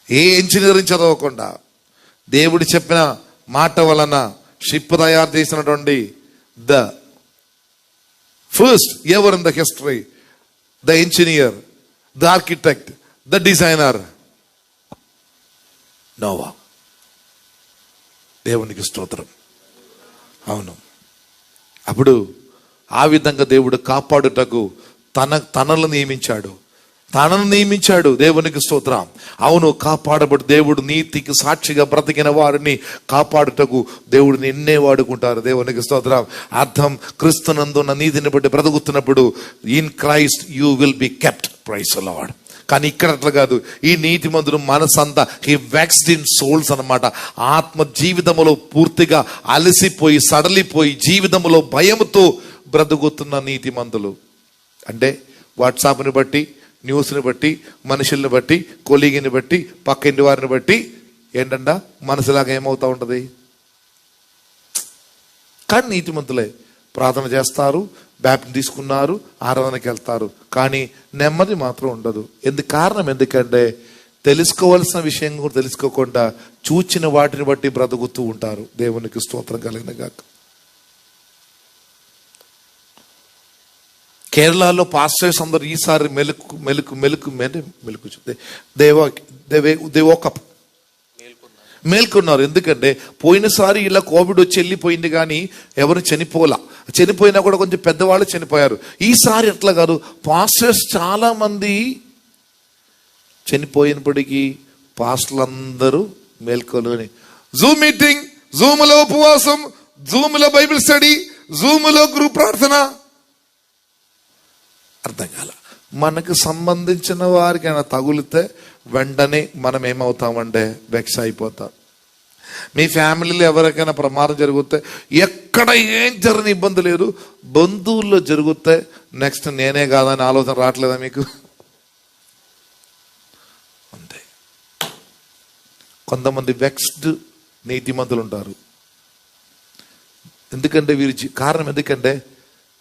ఏ ఇంజనీరింగ్ చదవకుండా, దేవుడు చెప్పిన మాట వలన షిప్ తయారు చేసినటువంటి the first ever in the history, the engineer, the architect, the designer Noah. దేవునికి స్తోత్రం. అవును, అప్పుడు ఆ విధంగా దేవుడు కాపాడుటకు తనను నియమించాడు. దేవునికి స్తోత్రం. అవును, కాపాడబడి దేవుడు నీతికి సాక్షిగా బ్రతికిన వారిని కాపాడుటకు దేవుడు నిన్నే వాడుకుంటారు. దేవునికి స్తోత్రం. అర్థం, క్రీస్తునందున్న నీతిని బట్టి బ్రతుకుతున్నప్పుడు in Christ you will be kept. Praise the Lord. కానీ ఇక్కడ అట్లా కాదు. ఈ నీతిమంతుడు మనసంతా హీ వెక్స్డ్ ఇన్ సోల్స్ అన్నమాట. ఆత్మ జీవితంలో పూర్తిగా అలసిపోయి, సడలిపోయి, జీవితంలో భయముతో బ్రతుకుతున్న నీతిమంతులు. అంటే వాట్సాప్ని బట్టి, న్యూస్ని బట్టి, మనుషుల్ని బట్టి, కొలీగిని బట్టి, పక్కింటి వారిని బట్టి ఏంటంట మనసులాగా ఏమవుతా ఉంటుంది. కానీ నీతిమంతులే ప్రార్థన చేస్తారు, బ్యాప్టిజం తీసుకున్నారు, ఆరాధనకి వెళ్తారు. కానీ నెమ్మది మాత్రం ఉండదు. కారణం ఎందుకంటే తెలుసుకోవాల్సిన విషయం కూడా తెలుసుకోకుండా చూచిన వాటిని బట్టి బ్రతుకుతూ ఉంటారు. దేవునికి స్తోత్రం కలిగిన గాక. కేరళలో పాస్టర్స్ అందరూ ఈసారి మేల్కొన్నారు. ఎందుకంటే పోయినసారి ఇలా కోవిడ్ వచ్చి వెళ్ళిపోయింది, కానీ ఎవరు చనిపోయినా కూడా కొంచెం పెద్దవాళ్ళు చనిపోయారు. ఈసారి అట్లా కాదు, పాస్టర్స్ చాలా మంది చనిపోయినప్పటికీ పాస్టర్లందరూ మేల్కొని జూమ్ మీటింగ్, జూమ్లో ఉపవాసం, జూమ్లో బైబిల్ స్టడీ, జూమ్లో గ్రూప్ ప్రార్థన. అర్థం కాల. మనకు సంబంధించిన వారికి తగులితే వెంటనే మనం ఏమవుతామంటే వెక్స్ అయిపోతాం. మీ ఫ్యామిలీలో ఎవరికైనా ప్రమాదం జరిగితే, ఎక్కడ ఏం జరిగిన ఇబ్బంది లేదు, బంధువుల్లో జరిగితే నెక్స్ట్ నేనే కాదని ఆలోచన రావట్లేదా మీకు? అంతే. కొంతమంది వెక్స్డ్ నీతిమంతులు ఉంటారు. ఎందుకంటే వీరి కారణం ఎందుకంటే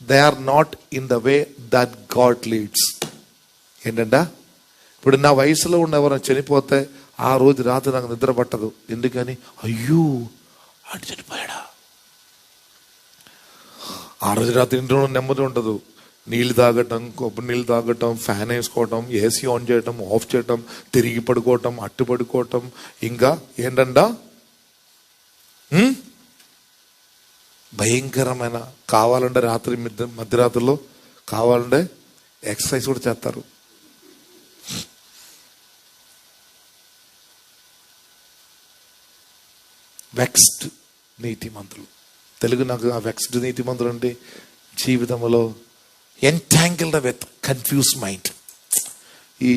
they are not in the way that God leads. ఏంటంట, ఇప్పుడు నా వయసులో ఉన్న ఎవరైనా చనిపోతే ఆ రోజు రాత్రి నాకు నిద్ర పట్టదు. ఎందుకని? అయ్యో ఆడు చనిపోయాడా. ఆ రోజు రాత్రి ఇంట్లో నెమ్మది ఉండదు. నీళ్ళు తాగటం, కొబ్బరి నీళ్ళు తాగటం, ఫ్యాన్ వేసుకోవటం, ఏసీ ఆన్ చేయటం, ఆఫ్ చేయటం, తిరిగి పడుకోవటం, అట్టు పడుకోవటం, ఇంకా ఏంటంట భయంకరమైన, కావాలంటే రాత్రి మధ్యరాత్రిలో కావాలంటే ఎక్సర్సైజ్ కూడా చేస్తారు. వెక్స్డ్ నీతిమంతులు. తెలుగు నాకు ఆ వెక్స్డ్ నీతిమంతులు అంటే జీవితంలో ఎంటాంగిల్డ్ విత్ కన్ఫ్యూజ్ మైండ్. ఈ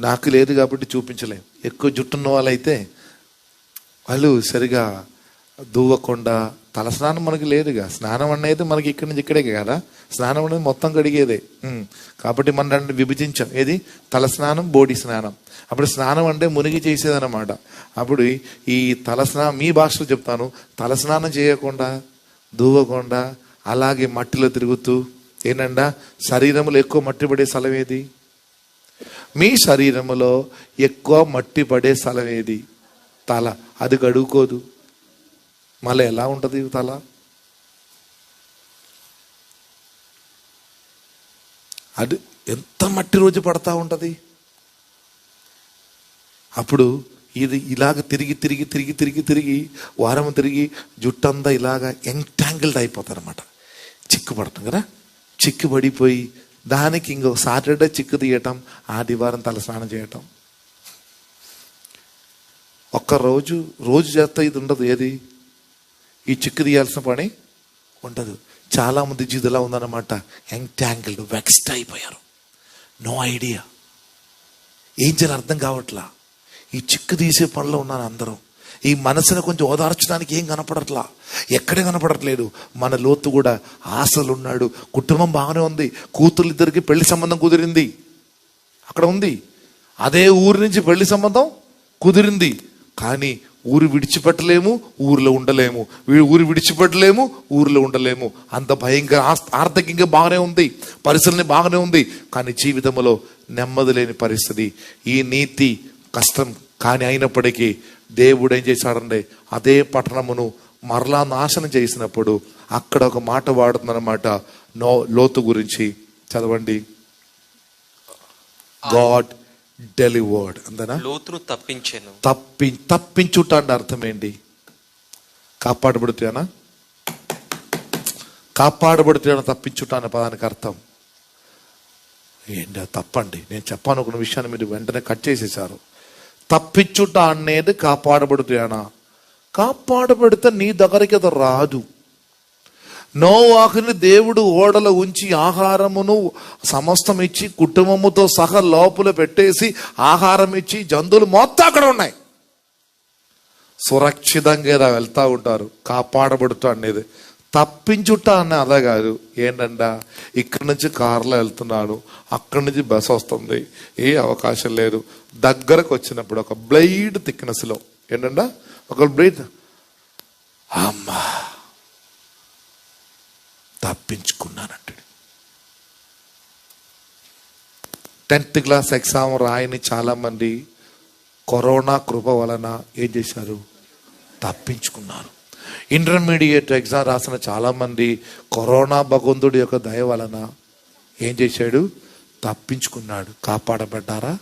నాకు లేదు కాబట్టి చూపించలేం. ఎక్కువ జుట్టున్న వాళ్ళైతే వాళ్ళు సరిగా దూవకుండా, తలస్నానం మనకి లేదుగా. స్నానం అనేది మనకి ఇక్కడి నుంచి ఇక్కడే కదా. స్నానం అనేది మొత్తం కడిగేదే. కాబట్టి మనం రెండు విభజించాం. ఏది? తలస్నానం, బోడి స్నానం. అప్పుడు స్నానం అంటే మునిగి చేసేదన్నమాట. అప్పుడు ఈ తలస్నానం, మీ భాషలో చెప్తాను, తలస్నానం చేయకుండా, దూవకుండా, అలాగే మట్టిలో తిరుగుతూ, ఏంటంటే శరీరంలో ఎక్కువ మట్టి పడే స్థలం ఏది? మీ శరీరంలో ఎక్కువ మట్టి పడే స్థలం ఏది? తల. అది కడుక్కోదు. మళ్ళీ ఎలా ఉంటుంది తల? అది ఎంత మట్టి రోజు పడతా ఉంటుంది. అప్పుడు ఇది ఇలాగ తిరిగి తిరిగి తిరిగి తిరిగి తిరిగి వారం తిరిగి జుట్టంతా ఇలాగ ఎంటాంగిల్డ్ అయిపోతారు అనమాట. చిక్కు పడటం కదా. చిక్కు పడిపోయి దానికి ఇంకొక సాటర్డే చిక్కు తీయటం, ఆదివారం తల స్నానం చేయటం. రోజు చేస్తే ఇది ఉండదు. ఏది? ఈ చిక్కు తీయాల్సిన పని ఉండదు. చాలా మంది జీవితంలో ఉందన్నమాట. ఎంటాంగిల్డ్, వెక్స్డ్ అయిపోయారు. నో ఐడియా, ఏం చేయాలి అర్థం కావట్లా. ఈ చిక్కు తీసే పనిలో ఉన్నారు అందరూ. ఈ మనసును కొంచెం ఓదార్చడానికి ఏం కనపడట్లా, ఎక్కడే కనపడట్లేదు. మన లోతు కూడా ఆశలు ఉన్నాడు. కుటుంబం బాగానే ఉంది, కూతుర్లిద్దరికి పెళ్లి సంబంధం కుదిరింది, అక్కడ ఉంది. అదే ఊరి నుంచి పెళ్లి సంబంధం కుదిరింది. కానీ ఊరు విడిచిపెట్టలేము, ఊరిలో ఉండలేము. ఊరు విడిచిపెట్టలేము, ఊరిలో ఉండలేము. అంత భయంకర ఆర్థికంగా బాగానే ఉంది, పరిస్థితులని బాగానే ఉంది. కానీ జీవితంలో నెమ్మది లేని పరిస్థితి. ఈ నీతి కష్టం. కానీ అయినప్పటికీ దేవుడు ఏం చేశాడంటే అదే పట్టణమును మరలా నాశనం చేసినప్పుడు అక్కడ ఒక మాట వాడుతుందన్నమాట. లోతు గురించి చదవండి. God delivered. అంతేనా? లోతును తప్పించాను. తప్పించుట అంటే అర్థం ఏంటి? కాపాడబడుతానా? కాపాడబడుతానా తప్పించుట అనే పదానికి అర్థం ఏంటి? తప్పండి. నేను చెప్పాలనుకున్న విషయాన్ని మీరు వెంటనే కట్ చేసేసారు. తప్పించుట అనేది కాపాడబడుతానా? కాపాడబడితే నీ దగ్గరికి అది రాదు. నోవాహుని దేవుడు ఓడలో ఉంచి ఆహారమును సమస్తం ఇచ్చి కుటుంబముతో సహా లోపల పెట్టేసి ఆహారం ఇచ్చి జంతువులు మొత్తం అక్కడ ఉన్నాయి, సురక్షితంగా వెళ్తా ఉంటారు. కాపాడబడుతా అనేది. తప్పించుట అనే అదే కాదు. ఏంటంట, ఇక్కడి నుంచి కారులో వెళ్తున్నాను, అక్కడి నుంచి బస్ వస్తుంది, ఏ అవకాశం లేదు. దగ్గరకు వచ్చినప్పుడు ఒక బ్లేడ్ థిక్నెస్ లో ఏంటంట, ఒక బ్లేడ్, అమ్మా తప్పించుకున్నానంటాడు. 10th క్లాస్ ఎగ్జామ్ రాయని చాలా మంది కరోనా కృప వలన ఏం చేశారు? తప్పించుకున్నారు. ఇంటర్మీడియట్ ఎగ్జామ్ రాసిన చాలా మంది కరోనా భగవంతుడి యొక్క దయ వలన ఏం చేశాడు? తప్పించుకున్నాడు. కాపాడబడ్డారా?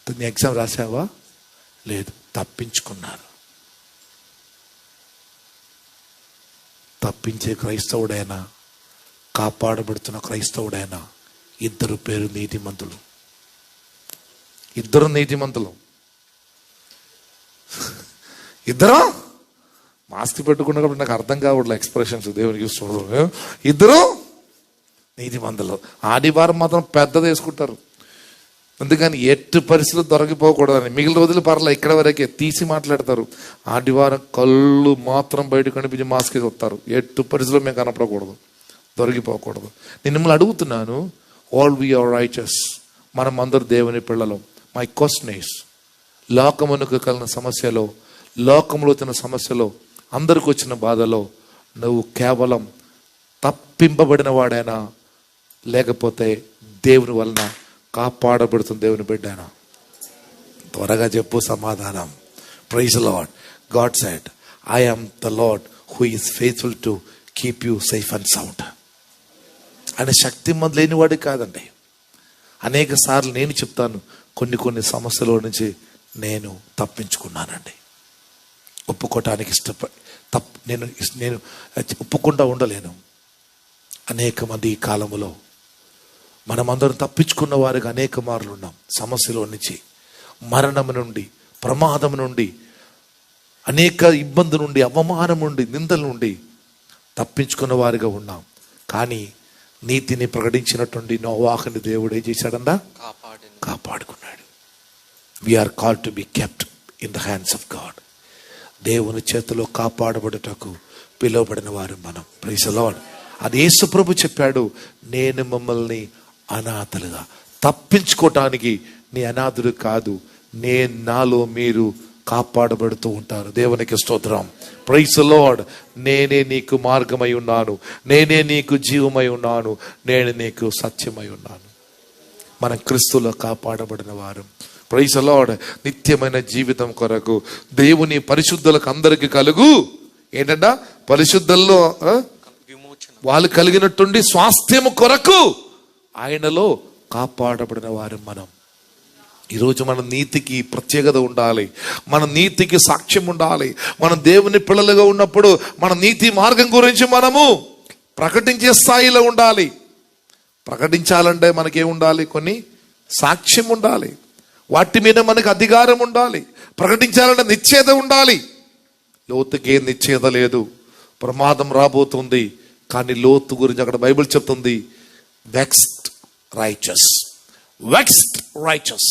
నీ ఎగ్జామ్ రాసావా? లేదు, తప్పించుకున్నారు. తప్పించే క్రైస్తవుడైనా కాపాడబడుతున్న క్రైస్తవుడైనా ఇద్దరు పేరు నీతిమంతులు. ఇద్దరు నీతిమంతులు. ఇద్దరు మాస్క్ పెట్టుకున్నా కాబట్టి నాకు అర్థం కావట్లే ఎక్స్ప్రెషన్స్. దేవునికి చూస్తున్నాడు. ఇద్దరు నీతిమంతులు. ఆదివారం మాత్రం పెద్దది వేసుకుంటారు. అందుకని ఎట్టు పరిస్థితులు దొరికిపోకూడదని. మిగిలిన రోజులు పర్లే, ఇక్కడ వరకే తీసి మాట్లాడతారు. ఆదివారం కళ్ళు మాత్రం బయట కనిపించి మాస్క్ వేసి వస్తారు. ఎట్టు పరిస్థితుల్లో మేము కనపడకూడదు, దొరికిపోకూడదు. నేను మిమ్మల్ని అడుగుతున్నాను, ఆల్ వి ఆర్ రైచస్, మనం అందరూ దేవుని పిల్లలం. మై క్వశ్చన్ ఈస్, లోకమునకు కలిగిన సమస్యలో, లోకంలో వచ్చిన సమస్యలో, అందరికి వచ్చిన బాధలో నువ్వు కేవలం తప్పింపబడిన వాడైనా, లేకపోతే దేవుని వలన కాపాడబడుతున్న దేవుని బిడ్డైనా? త్వరగా చెప్పు సమాధానం. Praise the Lord. God said, I am the Lord who is faithful to keep you safe and sound. ఆయన శక్తి మంది లేనివాడు కాదండి. అనేక సార్లు నేను చెప్తాను, కొన్ని సమస్యల నుంచి నేను తప్పించుకున్నానండి. ఒప్పుకోవటానికి నేను ఒప్పుకుండా ఉండలేను. అనేక మంది ఈ కాలంలో మనమందరం తప్పించుకున్న వారికి అనేక మార్లు ఉన్నాం. సమస్యలో నుంచి, మరణం నుండి, ప్రమాదం నుండి, అనేక ఇబ్బంది నుండి, అవమానం నుండి, నిందల నుండి తప్పించుకున్న వారిగా ఉన్నాం. కానీ నీతిని ప్రకటించినటువంటి నోవాహుని దేవుడు ఏం చేశాడన్నా? కాపాడుకున్నాడు. We are called to be kept in the hands of God. దేవుని చేతిలో కాపాడబడుటకు పిలువబడిన వారు మనం. Praise the Lord. అది యేసు ప్రభు చెప్పాడు, నేను మిమ్మల్ని అనాథలుగా, తప్పించుకోవటానికి నీ అనాథుడు కాదు, నేను నాలో మీరు కాపాడబడుతూ ఉంటారు. దేవునికి స్తోత్రం. Praise the Lord. నేనే నీకు మార్గమై ఉన్నాను, నేనే నీకు జీవమై ఉన్నాను, నేను నీకు సత్యమై ఉన్నాను. మనం క్రీస్తులో కాపాడబడిన వారు. Praise the Lord. నిత్యమైన జీవితం కొరకు దేవుని పరిశుద్ధులకు అందరికి కలుగు ఏంటంట? పరిశుద్ధుల్లో వాళ్ళు కలిగినట్టుండి స్వాస్థ్యము కొరకు ఆయనలో కాపాడబడిన వారు మనం. ఈరోజు మన నీతికి ప్రత్యేకత ఉండాలి, మన నీతికి సాక్ష్యం ఉండాలి. మనం దేవుని పిల్లలుగా ఉన్నప్పుడు మన నీతి మార్గం గురించి మనము ప్రకటించే స్థాయిలో ఉండాలి. ప్రకటించాలంటే మనకేం ఉండాలి? కొన్ని సాక్ష్యం ఉండాలి, వాటి మీద మనకు అధికారం ఉండాలి. ప్రకటించాలంటే నిశ్చేత ఉండాలి. లోతుకి ఏం నిశ్చేత లేదు, ప్రమాదం రాబోతుంది. కానీ లోతు గురించి అక్కడ బైబిల్ చెప్తుంది, వెక్స్డ్ రైచస్.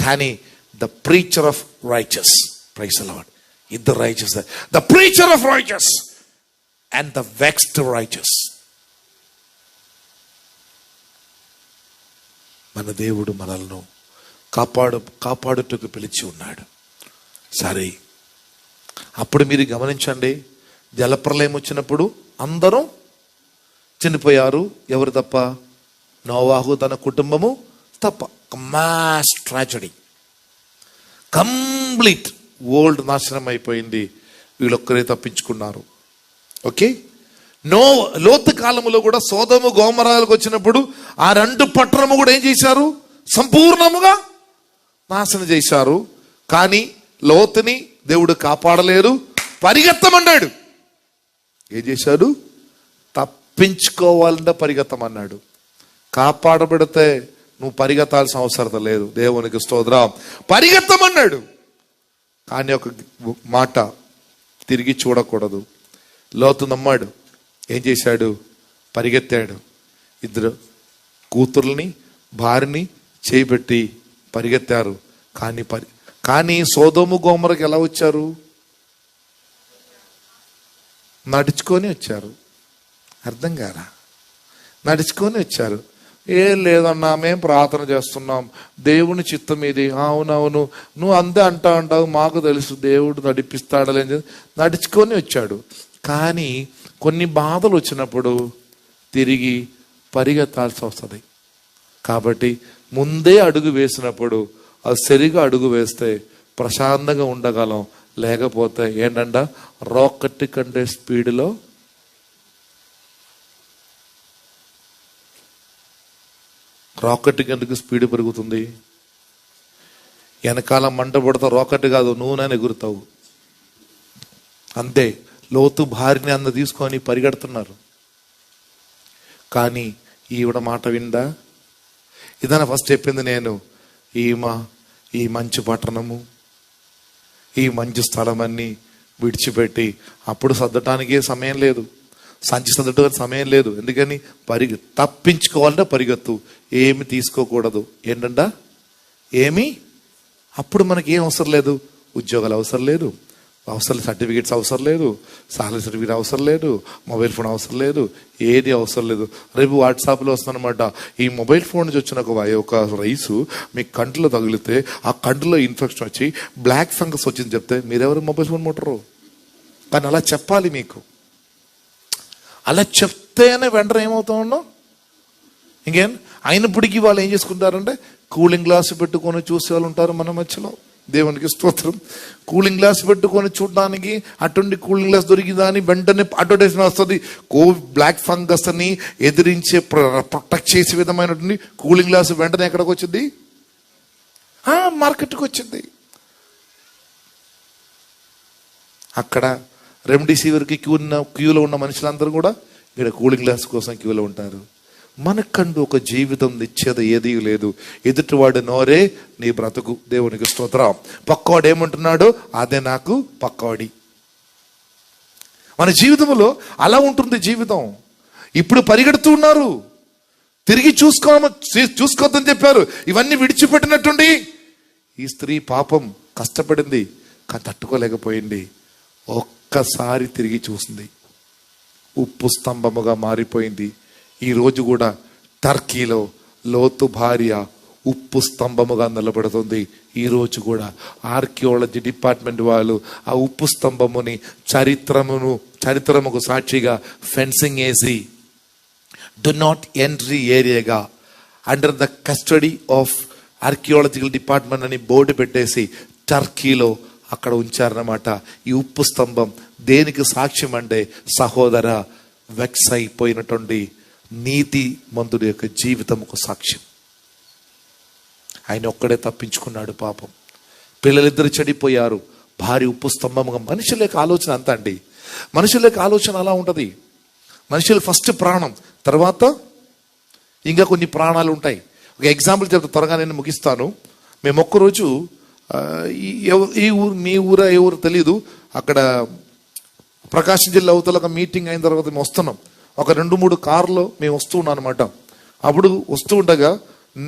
కానీ the preacher of righteous, praise the Lord, ఇద్దరు righteous, the preacher of righteous and the vexed righteous. మన దేవుడు మనల్ని కాపాడుటకు పిలిచి ఉన్నాడు. సరే, అప్పుడు మీరు గమనించండి, జలప్రలయం వచ్చినప్పుడు అందరూ చనిపోయారు. ఎవరు తప్ప? నోవాహు తన కుటుంబము తప్ప. మాస్ ట్రాజడీ, కంప్లీట్ వరల్డ్ నాశనం అయిపోయింది. వీళ్ళొక్కరే తప్పించుకున్నారు. ఓకే. లోతు కాలములో కూడా సోదము గోమరాలకు వచ్చినప్పుడు ఆ రెండు పట్టణము కూడా ఏం చేశారు? సంపూర్ణముగా నాశనం చేశారు. కానీ లోతుని దేవుడు కాపాడలేరు, పరిగెత్తమన్నాడు. ఏం చేశాడు? తప్పించుకోవాలంటే పరిగెత్తమన్నాడు. కాపాడబడితే నువ్వు పరిగెత్తాల్సిన అవసరం లేదు. దేవునికి స్తోత్రం. పరిగెత్తమన్నాడు. కానీ ఒక మాట, తిరిగి చూడకూడదు. లోతు నమ్మాడు. ఏం చేశాడు? పరిగెత్తాడు. ఇద్దరు కూతుర్ని భార్యని చేయిబెట్టి పరిగెత్తారు. కానీ సోదోము గోమరకు ఎలా వచ్చారు? నడుచుకొని వచ్చారు. అర్థం కారా? నడుచుకొని వచ్చారు. ఏం లేదన్నా, మేము ప్రార్థన చేస్తున్నాం, దేవుని చిత్తం ఇది. అవునవును, నువ్వు అంతే అంటావు, మాకు తెలుసు దేవుడు నడిపిస్తాడని నడుచుకొని వచ్చాడు. కానీ కొన్ని బాధలు వచ్చినప్పుడు తిరిగి పరిగెత్తాల్సి వస్తుంది. కాబట్టి ముందే అడుగు వేసినప్పుడు అది సరిగా అడుగు వేస్తే ప్రశాంతంగా ఉండగలం. లేకపోతే ఏంటంట, రాకెట్ కంటే స్పీడ్లో రాకెట్కి ఎందుకు స్పీడ్ పెరుగుతుంది? వెనకాల మంట పడతావు, రాకెట్ కాదు, నువ్వునే ఎగురుతావు. అంతే. లోతు భార్యని అంద తీసుకొని పరిగెడుతున్నారు. కానీ ఈవిడ మాట విందా? ఇదన ఫస్ట్ చెప్పింది నేను. ఈ మంచి పట్టణము, ఈ మంచి స్థలం అన్నీ విడిచిపెట్టి, అప్పుడు సర్దటానికే సమయం లేదు. సంచి సర్దుటకు సమయం లేదు. ఎందుకని తప్పించుకోవాలంటే పరిగెత్తు, ఏమి తీసుకోకూడదు. ఏంటంట ఏమి, అప్పుడు మనకి ఏం అవసరం లేదు, ఉద్యోగాలు అవసరం లేదు, సర్టిఫికేట్స్ అవసరం లేదు, సాలరీ సర్టిఫికేట్ అవసరం లేదు, మొబైల్ ఫోన్ అవసరం లేదు, ఏది అవసరం లేదు. రేపు వాట్సాప్లో వస్తుందన్నమాట, ఈ మొబైల్ ఫోన్ నుంచి వచ్చిన ఒక రైసు మీ కంటిలో తగిలితే ఆ కంటిలో ఇన్ఫెక్షన్ వచ్చి బ్లాక్ ఫంగస్ వచ్చింది చెప్తే మీరెవరు మొబైల్ ఫోన్ ముట్టరు. కానీ అలా చెప్పాలి మీకు. అలా చెప్తేనే వెంటనే ఏమవుతా ఉన్నాం. ఇంకేం అయినప్పటికీ వాళ్ళు ఏం చేసుకుంటారంటే కూలింగ్ గ్లాస్ పెట్టుకొని చూసే వాళ్ళు ఉంటారు మన మధ్యలో. దేవునికి స్తోత్రం. కూలింగ్ గ్లాస్ పెట్టుకొని చూడడానికి అటువంటి కూలింగ్ గ్లాస్ దొరికిందా అని వెంటనే అడ్వర్టైజ్మెంట్ వస్తుంది. బ్లాక్ ఫంగస్ అని ఎదిరించే ప్రొటెక్ట్ చేసే విధమైనటువంటి కూలింగ్ గ్లాస్ వెంటనే ఎక్కడికి వచ్చింది, మార్కెట్కి వచ్చింది. అక్కడ రెమ్డెసివిర్కి క్యూలో ఉన్న మనుషులందరూ కూడా ఇక్కడ కూలింగ్ గ్లాస్ కోసం క్యూలో ఉంటారు. మనకంటూ ఒక జీవితం నిచ్చేది ఏదీ లేదు. ఎదుటివాడు నోరే నీ బ్రతుకు. దేవునికి స్తోత్రం. పక్కవాడు ఏమంటున్నాడు అదే నాకు పక్కవాడి. మన జీవితంలో అలా ఉంటుంది జీవితం. ఇప్పుడు పరిగెడుతూ ఉన్నారు, తిరిగి చూసుకోవద్దని చెప్పారు. ఇవన్నీ విడిచిపెట్టినట్టుండి ఈ స్త్రీ పాపం కష్టపడింది, కానీ తట్టుకోలేకపోయింది. ఒక్కసారి తిరిగి చూసింది, ఉప్పు స్తంభముగా మారిపోయింది. ఈ రోజు కూడా టర్కీలో లోతు భార్య ఉప్పు స్తంభముగా నిలబడుతుంది. ఈ రోజు కూడా ఆర్కియాలజీ డిపార్ట్మెంట్ వాళ్ళు ఆ ఉప్పు స్తంభముని చరిత్రముకు సాక్షిగా ఫెన్సింగ్ వేసి డు నాట్ ఎంట్రీ ఏరియాగా under the custody of archaeological department అని బోర్డు పెట్టేసి టర్కీలో అక్కడ ఉంచారన్నమాట. ఈ ఉప్పు స్తంభం దేనికి సాక్ష్యం అంటే సహోదర వెక్స్ అయిపోయినటువంటి నీతి మంతుడి యొక్క జీవితంకు సాక్ష్యం. ఆయన ఒక్కడే తప్పించుకున్నాడు పాపం. పిల్లలిద్దరు చెడిపోయారు, భార్య ఉప్పు స్తంభముగా. మనుషుల యొక్క ఆలోచన అంతా అండి, మనుషుల యొక్క ఆలోచన అలా ఉంటుంది. మనుషులు ఫస్ట్ ప్రాణం, తర్వాత ఇంకా కొన్ని ప్రాణాలు ఉంటాయి. ఒక ఎగ్జాంపుల్ చెప్తా, త్వరగా నేను ముగిస్తాను. మేము ఒక్కరోజు ఈ ఊరు, మీ ఊరా ఏ ఊరు తెలీదు, అక్కడ ప్రకాశం జిల్లా అవతల ఒక మీటింగ్ అయిన తర్వాత మేము వస్తున్నాం. ఒక 2-3 కార్లో మేము వస్తూ ఉన్నాం అనమాట. అప్పుడు వస్తూ ఉండగా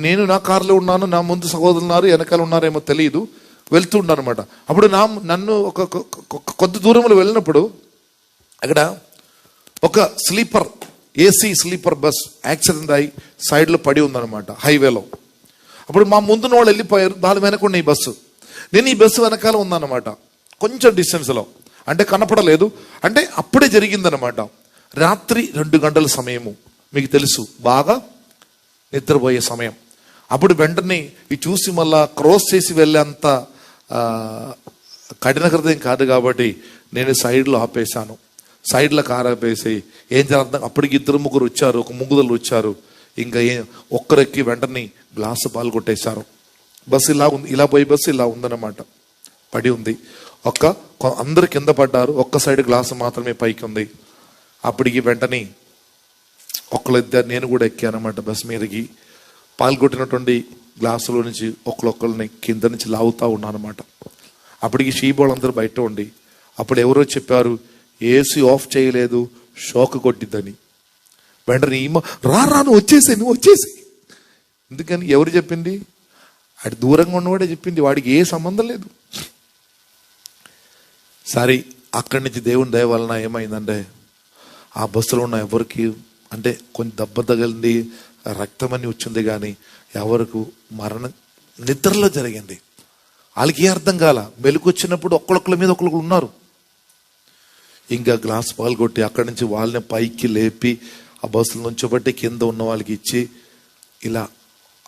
నేను నా కారులో ఉన్నాను, నా ముందు సహోదరులు ఉన్నారు, వెనకాల ఉన్నారేమో తెలియదు, వెళ్తూ ఉన్నాను అనమాట. అప్పుడు నన్ను ఒక కొద్ది దూరంలో వెళ్ళినప్పుడు అక్కడ ఒక sleeper, AC sleeper bus accident అయి సైడ్లో పడి ఉందన్నమాట హైవేలో. అప్పుడు మా ముందున్న వాళ్ళు వెళ్ళిపోయారు, దాని వెనకుండా ఈ బస్సు. నేను ఈ బస్సు వెనకాల ఉందన్నమాట, కొంచెం డిస్టెన్స్లో, అంటే కనపడలేదు. అంటే అప్పుడే జరిగిందనమాట. రాత్రి 2 గంటల సమయము, మీకు తెలుసు, బాగా నిద్రపోయే సమయం. అప్పుడు వెంటనే ఈ చూసి మళ్ళా క్రాస్ చేసి వెళ్ళేంత కఠిన హృదయం కాదు కాబట్టి నేను సైడ్లో ఆపేశాను. సైడ్లో కారు ఆపేసి ఏం చేద్దాం, అప్పటికి 2-3 వచ్చారు, ఒక ముగ్గుదలు వచ్చారు. ఇంకా ఒక్కరెక్కి వెంటనే గ్లాసు పాలు కొట్టేశారు. బస్సు ఇలా ఉంది, ఇలా పోయి బస్సు ఇలా ఉందన్నమాట, పడి ఉంది. అందరు కింద పడ్డారు, ఒక్క సైడ్ గ్లాసు మాత్రమే పైకి ఉంది. అప్పటికి వెంటనే ఒకళ్ళిద్దరు నేను కూడా ఎక్కానమాట బస్ మీదకి. పాల్గొట్టినటువంటి గ్లాసులో నుంచి ఒకళ్ళొక్కరిని కింద నుంచి లాగుతూ ఉన్నానమాట. అప్పటికి షీబోళ్ళందరూ బయట ఉండి, అప్పుడు ఎవరో చెప్పారు ఏసీ ఆఫ్ చేయలేదు, షాక్ కొట్టిద్దని. వెంటనే నువ్వు వచ్చేసి. ఎందుకని ఎవరు చెప్పింది? అటు దూరంగా ఉన్నవాడే చెప్పింది, వాడికి ఏ సంబంధం లేదు. సరే, అక్కడి నుంచి దేవుని దయ వలన ఏమైందంటే ఆ బస్సులో ఉన్న ఎవరికి అంటే కొంచెం దెబ్బ తగిలింది, రక్తం అని వచ్చింది, కానీ ఎవరికి మరణం నిద్రలో జరిగింది. వాళ్ళకి ఏ అర్థం కాల. మెలుకొచ్చినప్పుడు ఒక్కొక్కరి మీద ఒకళ్ళు ఉన్నారు. ఇంకా గ్లాస్ పాలు కొట్టి అక్కడి నుంచి వాళ్ళని పైకి లేపి ఆ బస్సులో నుంచోబట్టి కింద ఉన్న వాళ్ళకి ఇచ్చి ఇలా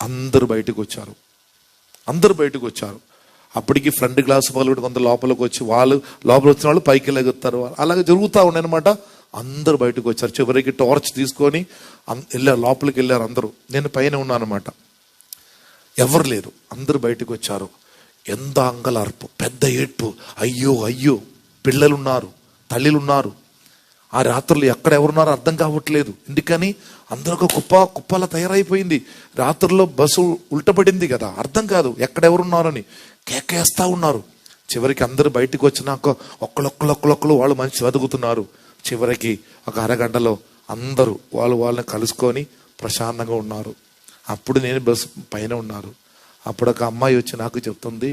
అందరూ బయటకు వచ్చారు. అప్పటికి ఫ్రంట్ గ్లాస్ పాలు కూడా కొంత లోపలికి వచ్చి వాళ్ళు లోపల వచ్చిన వాళ్ళు పైకి లెగుతారు. అలాగే జరుగుతూ ఉన్నాయి అనమాట. అందరూ బయటకు వచ్చారు. చివరికి టార్చ్ తీసుకొని వెళ్ళారు, లోపలికి వెళ్ళారు అందరూ. నేను పైన ఉన్నాను అనమాట. ఎవరు లేరు, అందరూ బయటకు వచ్చారు. ఎంత అంగలార్పు, పెద్ద ఏడ్పు, అయ్యో పిల్లలున్నారు, తల్లిలున్నారు. ఆ రాత్రులు ఎక్కడ ఎవరున్నారో అర్థం కావట్లేదు. ఎందుకని అందరూ ఒక కుప్పలా తయారైపోయింది. రాత్రుల్లో బస్సు ఉల్టపడింది కదా, అర్థం కాదు ఎక్కడెవరున్నారని. కేకేస్తా ఉన్నారు. చివరికి అందరూ బయటకు వచ్చినాక ఒక్కళ్ళొక్కళ్ళు వాళ్ళు మనిషి వెతుకుతున్నారు. చివరికి ఒక అరగంటలో అందరూ వాళ్ళని కలుసుకొని ప్రశాంతంగా ఉన్నారు. అప్పుడు నేను బస్సు పైన ఉన్నారు. అప్పుడు ఒక అమ్మాయి వచ్చి నాకు చెప్తుంది,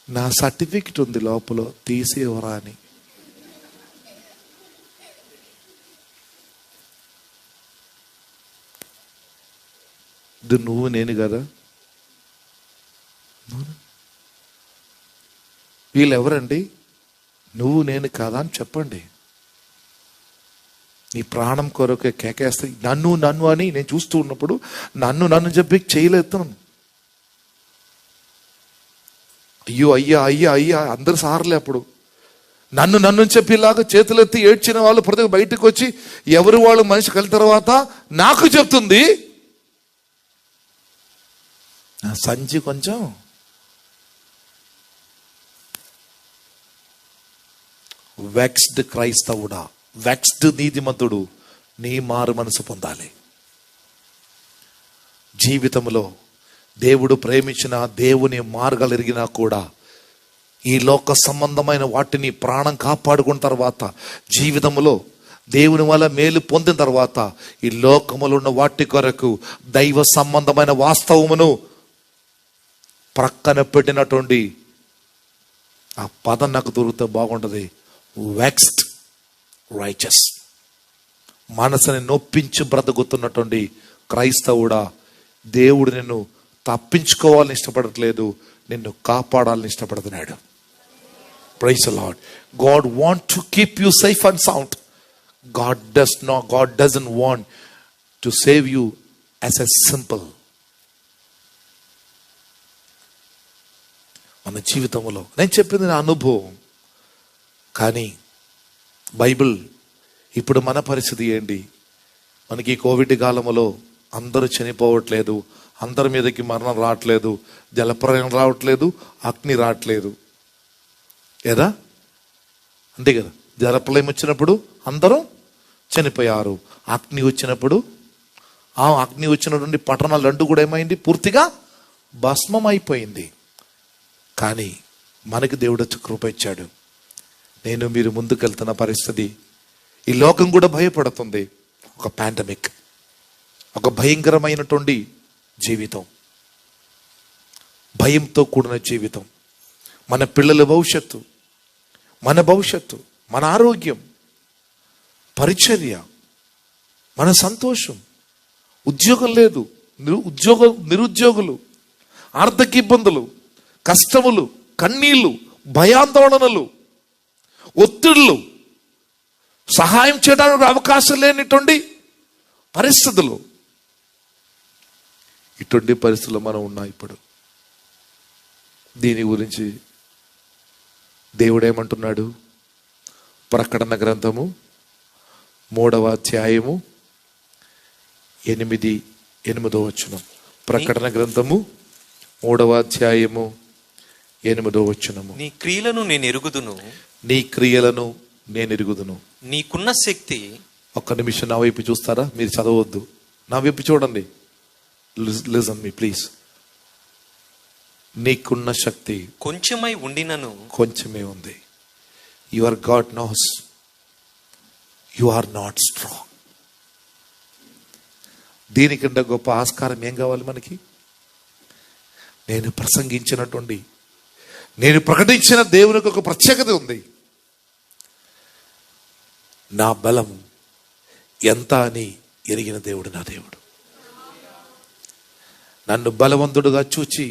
నా సర్టిఫికెట్ ఉంది లోపల, తీసేవరా అని. ఇది నువ్వు నేను కదా. వీళ్ళు ఎవరండి? నువ్వు నేను కాదా అని చెప్పండి. నీ ప్రాణం కొరకే కేకేస్తే నన్ను నన్ను అని నేను చూస్తూ ఉన్నప్పుడు నన్ను చెప్పి చేయలేస్తాను. అయ్యో అయ్యా అయ్యా అయ్యా అందరు సార్లే. అప్పుడు నన్ను చెప్పిలాగా చేతులెత్తి ఏడ్చిన వాళ్ళు ప్రతి బయటకు వచ్చి ఎవరు వాళ్ళు మనిషి కలిసిన తర్వాత నాకు చెప్తుంది, నా సంచి కొంచెం వెక్స్డ్ క్రైస్తవుడా, వెక్స్డ్ నీతిమంతుడు, నీ మారు మనసు పొందాలి. జీవితంలో దేవుడు ప్రేమించిన దేవుని మార్గాలు ఎరిగినా కూడా ఈ లోక సంబంధమైన వాటిని ప్రాణం కాపాడుకున్న తర్వాత, జీవితంలో దేవుని వల్ల మేలు పొందిన తర్వాత, ఈ లోకములో ఉన్న వాటి కొరకు దైవ సంబంధమైన వాస్తవమును ప్రక్కన పెట్టినటువంటి ఆ పదం నాకు దొరికితే బాగుంటుంది. వెక్స్డ్ రైచస్, మనసుని నొప్పించి బ్రతుకుతున్నటువంటి క్రైస్తవుడా, దేవుడు నిన్ను తప్పించుకోవాలని ఇష్టపడట్లేదు, నిన్ను కాపాడాలని ఇష్టపడుతున్నాడు. Praise the Lord. God want to keep you safe and sound. God doesn't want to save you as a simple. మన జీవితంలో నేను చెప్పింది నా అనుభవం. కానీ బైబిల్ ఇప్పుడు మన పరిస్థితి ఏంటి? మనకి కోవిడ్ కాలంలో అందరూ చనిపోవట్లేదు, అందరి మీదకి మరణం రావట్లేదు, జలప్రలయం రావట్లేదు, అగ్ని రావట్లేదు కదా, అంతే కదా. జలప్రలయం వచ్చినప్పుడు అందరూ చనిపోయారు. అగ్ని వచ్చినప్పుడు ఆ అగ్ని వచ్చినటువంటి పట్టణాలు రెండు కూడా ఏమైంది? పూర్తిగా భస్మం అయిపోయింది. కానీ మనకి దేవుడు వచ్చి కృప ఇచ్చాడు. నేను మీరు ముందుకెళ్తున్న పరిస్థితి, ఈ లోకం కూడా భయపడుతుంది. ఒక పాండమిక్, ఒక భయంకరమైనటువంటి జీవితం, భయంతో కూడిన జీవితం. మన పిల్లల భవిష్యత్తు, మన భవిష్యత్తు, మన ఆరోగ్యం, పరిచర్య, మన సంతోషం, ఉద్యోగం లేదు, నిరుద్యోగులు, ఆర్థిక ఇబ్బందులు, కష్టములు, కన్నీళ్లు, భయాందోళనలు, ఒత్తిళ్లు, సహాయం చేయడానికి అవకాశం లేనిటువంటి పరిస్థితులు. ఇటువంటి పరిస్థితుల్లో మనం ఉన్నాం ఇప్పుడు. దీని గురించి దేవుడు ఏమంటున్నాడు? ప్రకటన గ్రంథము 3వ అధ్యాయము 8వ వచనం. ప్రకటన గ్రంథము 3వ అధ్యాయము 8వ వచనము. నీ క్రియలను నేను ఎరుగుదును, నీ క్రియలను నేను ఎరుగుదును. నీకున్న శక్తి. ఒక్క నిమిషం నా వైపు చూస్తారా? మీరు చదవద్దు, నా వైపు చూడండి. Listen me please. నీకున్న శక్తి కొంచెమై ఉండినను, కొంచెమే ఉంది. Your God knows you are not strong. దీనికంటే గొప్ప ఆస్కారం ఏం కావాలి మనకి? నేను ప్రసంగించినటువంటి, నేను ప్రకటించిన దేవునికి ఒక ప్రత్యేకత ఉంది. నా బలం ఎంత అని ఎరిగిన దేవుడు నా దేవుడు. నన్ను బలవంతుడుగా చూచి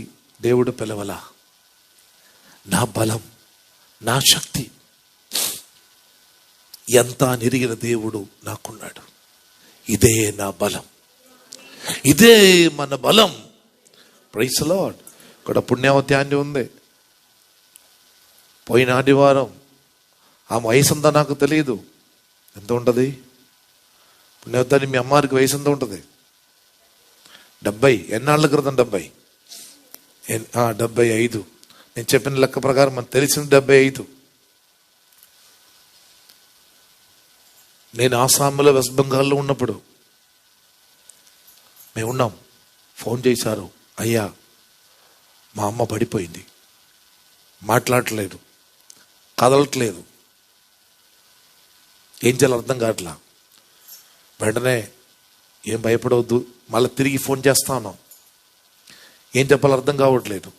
దేవుడు పిలవలా. నా బలం, నా శక్తి ఎంత అని ఎరిగిన దేవుడు నాకున్నాడు. ఇదే నా బలం, ఇదే మన బలం. Praise the Lord. ఇక్కడ పుణ్యవతి ఉంది. పోయిన ఆదివారం, ఆమె వయసు అంతా నాకు తెలియదు. ఎంత ఉంటుంది పుణ్యవతి? మీ అమ్మారికి వయసు ఎంత ఉంటుంది? 70. ఎన్నాళ్ళ క్రితం? 75. నేను చెప్పిన లెక్క ప్రకారం మనకు తెలిసింది 75. నేను ఆసాంలో, వెస్ట్ బెంగాల్లో ఉన్నప్పుడు మేము ఉన్నాం. ఫోన్ చేశారు, అయ్యా మా అమ్మ పడిపోయింది, మాట్లాడట్లేదు, కదలట్లేదు, ఏం చేయాలో అర్థం కావట్లా. వెంటనే ఏం భయపడవద్దు, మళ్ళీ తిరిగి ఫోన్ చేస్తాను. ఏం చెప్పాలో అర్థం కావట్లేదు.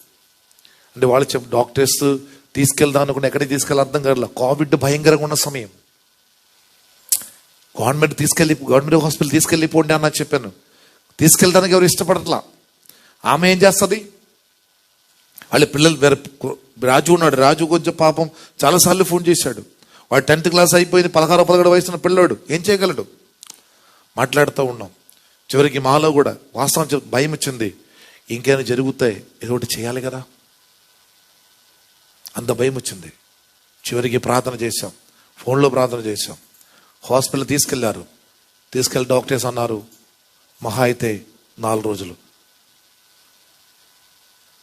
అంటే వాళ్ళు డాక్టర్స్ తీసుకెళ్దాం అనుకుని ఎక్కడికి తీసుకెళ్ళి అర్థం కావట్లా. కోవిడ్ భయంకరంగా ఉన్న సమయం. గవర్నమెంట్ హాస్పిటల్ తీసుకెళ్ళిపోండి అన్న చెప్పాను. తీసుకెళ్ళడానికి ఎవరు ఇష్టపడట్లా. ఆమె ఏం చేస్తుంది, వాళ్ళ పిల్లలు వేరే రాజు ఉన్నాడు. రాజు కొంచెం పాపం చాలాసార్లు ఫోన్ చేశాడు. వాడు 10th క్లాస్ అయిపోయింది, 16-17 వయసున్న పిల్లాడు, ఏం చేయగలడు. మాట్లాడుతూ ఉన్నాం. చివరికి మాలో కూడా వాస్తవం భయం వచ్చింది. ఇంకేమైనా జరుగుతాయి, ఏదో ఒకటి చేయాలి కదా, అంత భయం వచ్చింది. చివరికి ప్రార్థన చేశాం, ఫోన్లో ప్రార్థన చేశాం. హాస్పిటల్ తీసుకెళ్ళి డాక్టర్స్ అన్నారు మహా అయితే 4 రోజులు.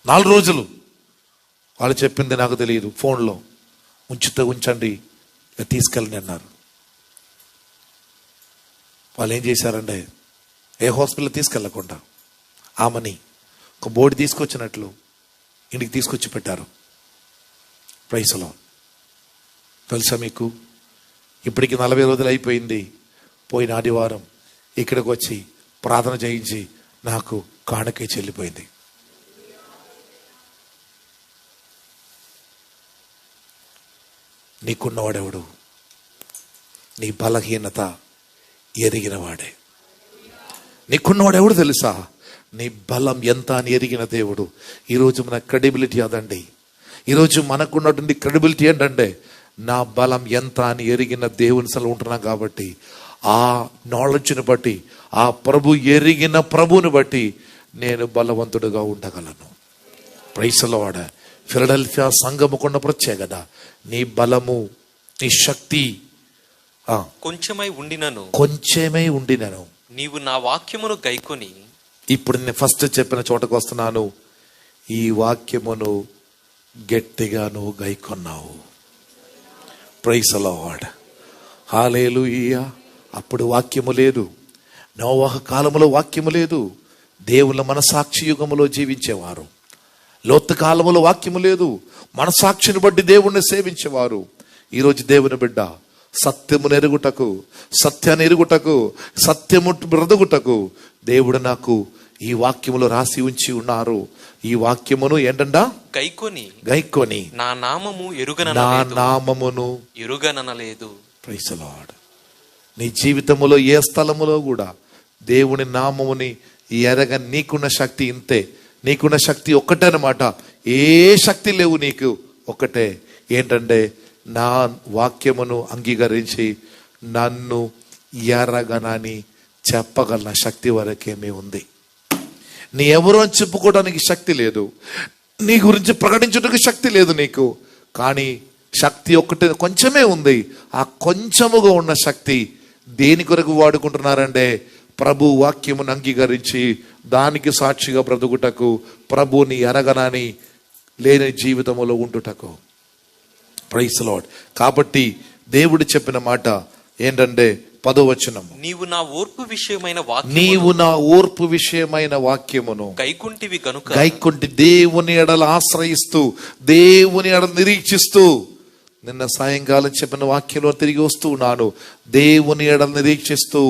4 రోజులు వాళ్ళు చెప్పింది నాకు తెలియదు. ఫోన్లో ఉంచండి, తీసుకెళ్ళండి అన్నారు. వాళ్ళు ఏం చేశారంటే ఏ హాస్పిటల్ తీసుకెళ్ళకుండా ఆమెని ఒక బోర్డు తీసుకొచ్చినట్లు ఇంటికి తీసుకొచ్చి పెట్టారు. Praise the Lord. తెలుసా మీకు, ఇప్పటికి 40 రోజులు అయిపోయింది. పోయిన ఆదివారం ఇక్కడికి వచ్చి ప్రార్థన చేయించి నాకు కానుకే చెల్లిపోయింది. నీకున్నవాడెవడు? నీ బలహీనత ఎరిగిన వాడే. నీకున్నవాడెవడు తెలుసా? నీ బలం ఎంత అని ఎరిగిన దేవుడు. ఈరోజు మన క్రెడిబిలిటీ అదండి. ఈరోజు మనకున్నటువంటి క్రెడిబిలిటీ ఏంటంటే నా బలం ఎంత అని ఎరిగిన దేవుని సలు ఉంటున్నాం కాబట్టి, ఆ నాలెడ్జ్ని బట్టి, ఆ ఎరిగిన ప్రభువుని బట్టి నేను బలవంతుడుగా ఉండగలను. Praise the Lord. ఫిలడెల్ఫియా సంఘముకున్న ప్రత్యేకత నీ బలము, నీ శక్తి కొంచెమై ఉండినను నీవు నా వాక్యమును గైకొని. ఇప్పుడు నేను ఫస్ట్ చెప్పిన చోటకు వస్తున్నాను. ఈ వాక్యమును గట్టిగా నువ్వు గైకొన్నావు. Praise the Lord. హల్లెలూయా. అప్పుడు వాక్యము లేదు. నోవహ కాలములో వాక్యము లేదు. దేవుళ్ళ మనసాక్షి యుగములో జీవించేవారు. లోతు కాలములో వాక్యము లేదు. మనసాక్షిని బట్టి దేవుణ్ణి సేవించేవారు. ఈరోజు దేవుని బిడ్డ సత్యమును ఎరుగుటకు, సత్యాన్ని ఎరుగుటకు, సత్యము బ్రతుకుటకు దేవుడు నాకు ఈ వాక్యములో రాసి ఉంచి ఉన్నారు. ఈ వాక్యమును ఏంటంట గైకొని నా నామమును ఎరుగననలేదు. Praise the lord. నీ జీవితములో ఏ స్థలములో కూడా దేవుని నామముని ఎరగ నీకున్న శక్తి ఇంతే. నీకున్న శక్తి ఒక్కటే అన్నమాట. ఏ శక్తి లేవు నీకు, ఒక్కటే. ఏంటంటే నా వాక్యమును అంగీకరించి నన్ను ఎరగనని చెప్పగలన శక్తి వరకేమీ ఉంది. నీ ఎవరో అని చెప్పుకోవడానికి శక్తి లేదు. నీ గురించి ప్రకటించడానికి శక్తి లేదు నీకు. కానీ శక్తి ఒక్కటే, కొంచెమే ఉంది. ఆ కొంచెముగా ఉన్న శక్తి దేని కొరకు వాడుకుంటున్నారంటే ప్రభు వాక్యమును అంగీకరించి దానికి సాక్షిగా బ్రతుకుటకు, ప్రభుని ఎరగనని లేని జీవితంలో ఉండుటకు. Praise the Lord. కాబట్టి దేవుడు చెప్పిన మాట ఏంటంటే 10వ వచనం, నీవు నా ఓర్పు విషయమైన వాక్యమును గైకుంటి దేవుని ఎడల ఆశ్రయిస్తూ, దేవుని ఎడల నిరీక్షిస్తూ. నిన్న సాయంకాలం చెప్పిన వాక్యంలో తిరిగి వస్తూ ఉన్నాను. దేవుని ఎడల నిరీక్షిస్తూ,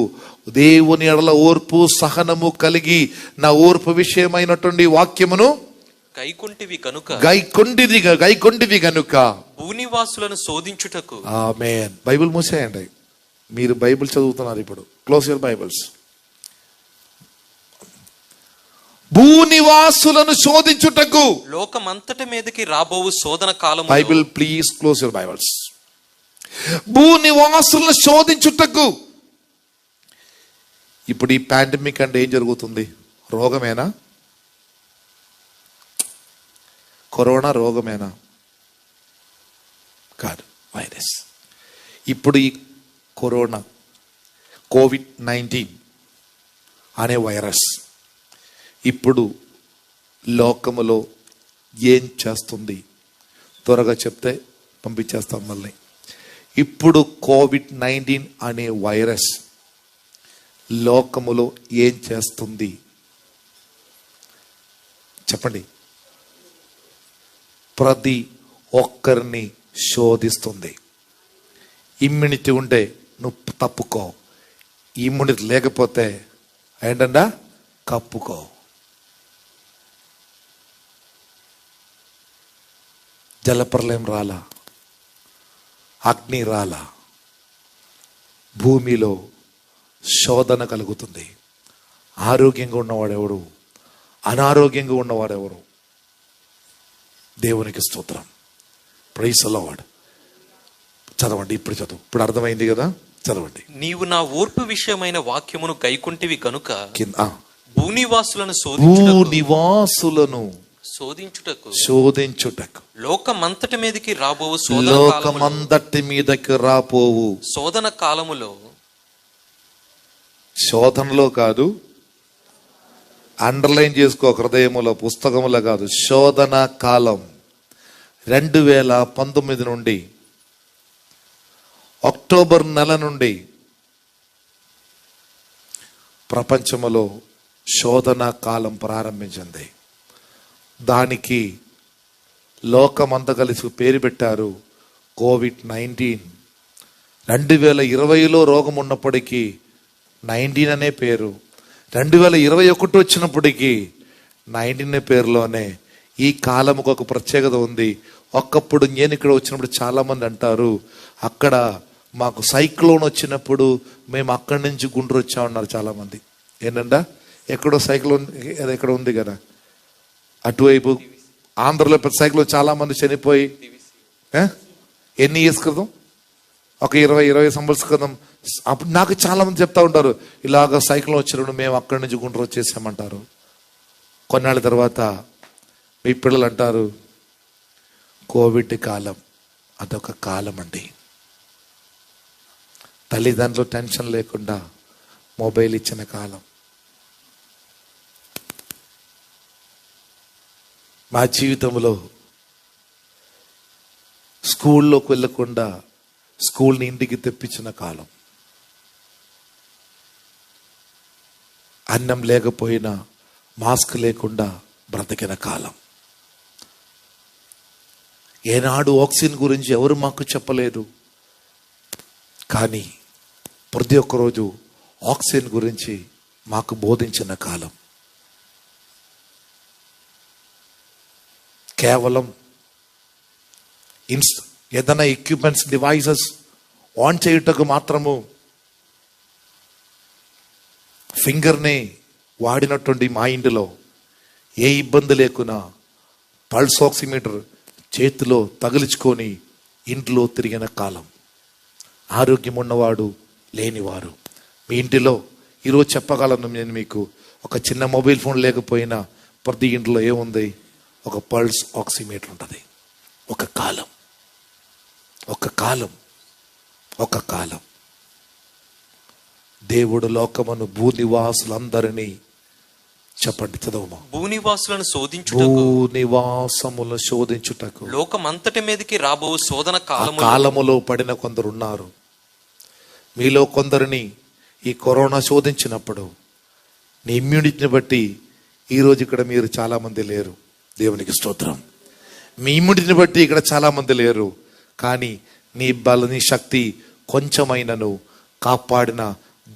దేవుని ఎడల ఓర్పు సహనము కలిగి నా ఓర్పు విషయమైనటువంటి వాక్యమును గైకొంటివి గనుక భూనివాసులను శోధించుటకు. ఆమేన్. బైబిల్ మూసేయండి. మీరు బైబిల్ చదువుతున్నారు ఇప్పుడు. Close your Bibles. భూనివాసులను శోధించుటకు, లోకమంతటి మీదకి రాబోవు శోధన కాలం. Bible please close your Bibles. భూనివాసులను శోధించుటకు. ఇప్పుడు ఈ పాండమిక్ అంటే ఏం జరుగుతుంది? రోగమేనా? కరోనా రోగమేనా? కాదు, వైరస్. ఇప్పుడు ఈ కరోనా, COVID-19 అనే వైరస్ ఇప్పుడు లోకములో ఏం చేస్తుంది? త్వరగా చెప్తే పంపించేస్తాం మళ్ళీ. ఇప్పుడు COVID-19 అనే వైరస్ లోకములో ఏం చేస్తుంది చెప్పండి? ప్రతి ఒక్కరిని శోధిస్తుంది. ఇమ్యూనిటీ ఉంటే తప్పుకో. ఇమ్యూనిటీ లేకపోతే ఏంటండా కప్పుకో. జలప్రలయం రాలా, అగ్ని రాలా, భూమిలో శోధన కలుగుతుంది. ఆరోగ్యంగా ఉన్నవాడెవడు, అనారోగ్యంగా ఉన్నవాడెవరు? దేవునికి స్తోత్రం. Praise the Lord. చదవండి, ఇప్పుడు చదువు. ఇప్పుడు అర్థమైంది కదా, చదవండి. నీవు నా ఓర్పు విషయమైన వాక్యమును గైకుంటివి కనుక కింద భూనివాసులను భూనివాసులను శోధించుటకు లోకమంతటి మీదకి రాబోవు లోకమంతటి మీదకి రాపోవు శోధన కాలములో, శోధనలో కాదు, అండర్లైన్ చేసుకో హృదయములో, పుస్తకములో కాదు, శోధన కాలం 2019 నుండి అక్టోబర్ నెల నుండి ప్రపంచములో శోధన కాలం ప్రారంభించింది. దానికి లోకమంతా కలిసి పేరు పెట్టారు కోవిడ్-19. 2020లో రోగం ఉన్నప్పటికీ 19 అనే పేరు, 2021 వచ్చినప్పటికీ 19 అనే పేరులోనే ఈ కాలంకు ఒక ప్రత్యేకత ఉంది. ఒకప్పుడు నేను ఇక్కడ వచ్చినప్పుడు చాలా మంది అంటారు, అక్కడ మాకు సైక్లోన్ వచ్చినప్పుడు మేము అక్కడి నుంచి గుంటూరు వచ్చామన్నారు చాలా మంది. ఏంటంటే ఎక్కడో సైక్లోన్, అది ఎక్కడ ఉంది కదా అటువైపు ఆంధ్రలో పెద్ద సైక్లోన్, చాలా మంది చనిపోయి ఎన్ని ఇయర్స్ క్రితం, ఒక 20 సంవత్సరాల క్రితం. అప్పుడు నాకు చాలా మంది చెప్తా ఉంటారు, ఇలాగ సైక్లోన్ వచ్చినప్పుడు మేము అక్కడి నుంచి గుంటూరు వచ్చేసామంటారు. కొన్నాళ్ళ తర్వాత మీ పిల్లలు అంటారు, కోవిడ్ కాలం అదొక కాలం అండి. తల్లిదండ్రులు టెన్షన్ లేకుండా మొబైల్ ఇచ్చిన కాలం. మా జీవితంలో స్కూల్లోకి వెళ్ళకుండా స్కూల్ని ఇంటికి తెప్పించిన కాలం. అన్నం లేకపోయినా మాస్క్ లేకుండా బ్రతికిన కాలం. ఏనాడు ఆక్సిజన్ గురించి ఎవరు మాకు చెప్పలేదు, కానీ ప్రతి ఒక్కరోజు ఆక్సిజన్ గురించి మాకు బోధించిన కాలం. కేవలం ఏదైనా ఎక్విప్మెంట్స్, డివైసెస్ ఆన్ చేయుటకు మాత్రము ఫింగర్ని వాడినటువంటి మా ఇంటిలో ఏ ఇబ్బంది లేకున్నా పల్స్ ఆక్సిమీటర్ చేతిలో తగిలించుకొని ఇంట్లో తిరిగిన కాలం. ఆరోగ్యం ఉన్నవాడు లేనివారు మీ ఇంటిలో ఈరోజు చెప్పగలను నేను మీకు, ఒక చిన్న మొబైల్ ఫోన్ లేకపోయినా ప్రతి ఇంట్లో ఏముంది, ఒక పల్స్ ఆక్సిమీటర్ ఉంటుంది. ఒక కాలం, ఒక కాలం, ఒక కాలం. దేవుడు లోకమును భూనివాసులందరినీ, చెప్పండి చదవమా, భూనివాసులను శోధించుటకు, భూనివాసములను శోధించుటకు లోకమంతటి మీదకి రాబో శోధన కాలములో పడిన కొందరు ఉన్నారు. మీలో కొందరిని ఈ కరోనా శోధించినప్పుడు నీ ఇమ్యూనిటీని బట్టి ఈరోజు ఇక్కడ మీరు చాలా మంది లేరు. దేవునికి స్తోత్రం. మీ ఇమ్యూనిటీని బట్టి ఇక్కడ చాలా మంది లేరు, కానీ నీ శక్తి కొంచెమైనను కాపాడిన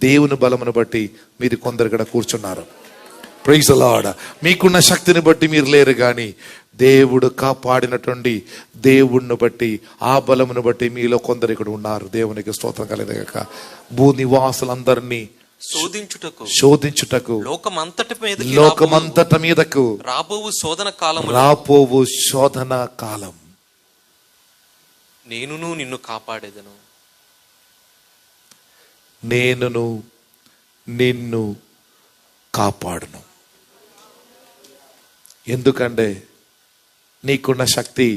దేవుని బలమును బట్టి మీరు కొందరు ఇక్కడ కూర్చున్నారు. Praise the Lord. మీకున్న శక్తిని బట్టి మీరు లేరు, కానీ దేవుడు కాపాడినటువంటి దేవుణ్ణి బట్టి, ఆ బలమును బట్టి మీలో కొందరు ఇక్కడ ఉన్నారు. దేవునికి స్తోత్రం కలుగుగాక. భూనివాసులందరినీ శోధించుటకు లోకమంతటి మీదకు రాబోవు శోధన కాలం నేనును నిన్ను కాపాడేదను. నేనును నిన్ను కాపాడును. ఎందుకంటే నీకున్న శక్తి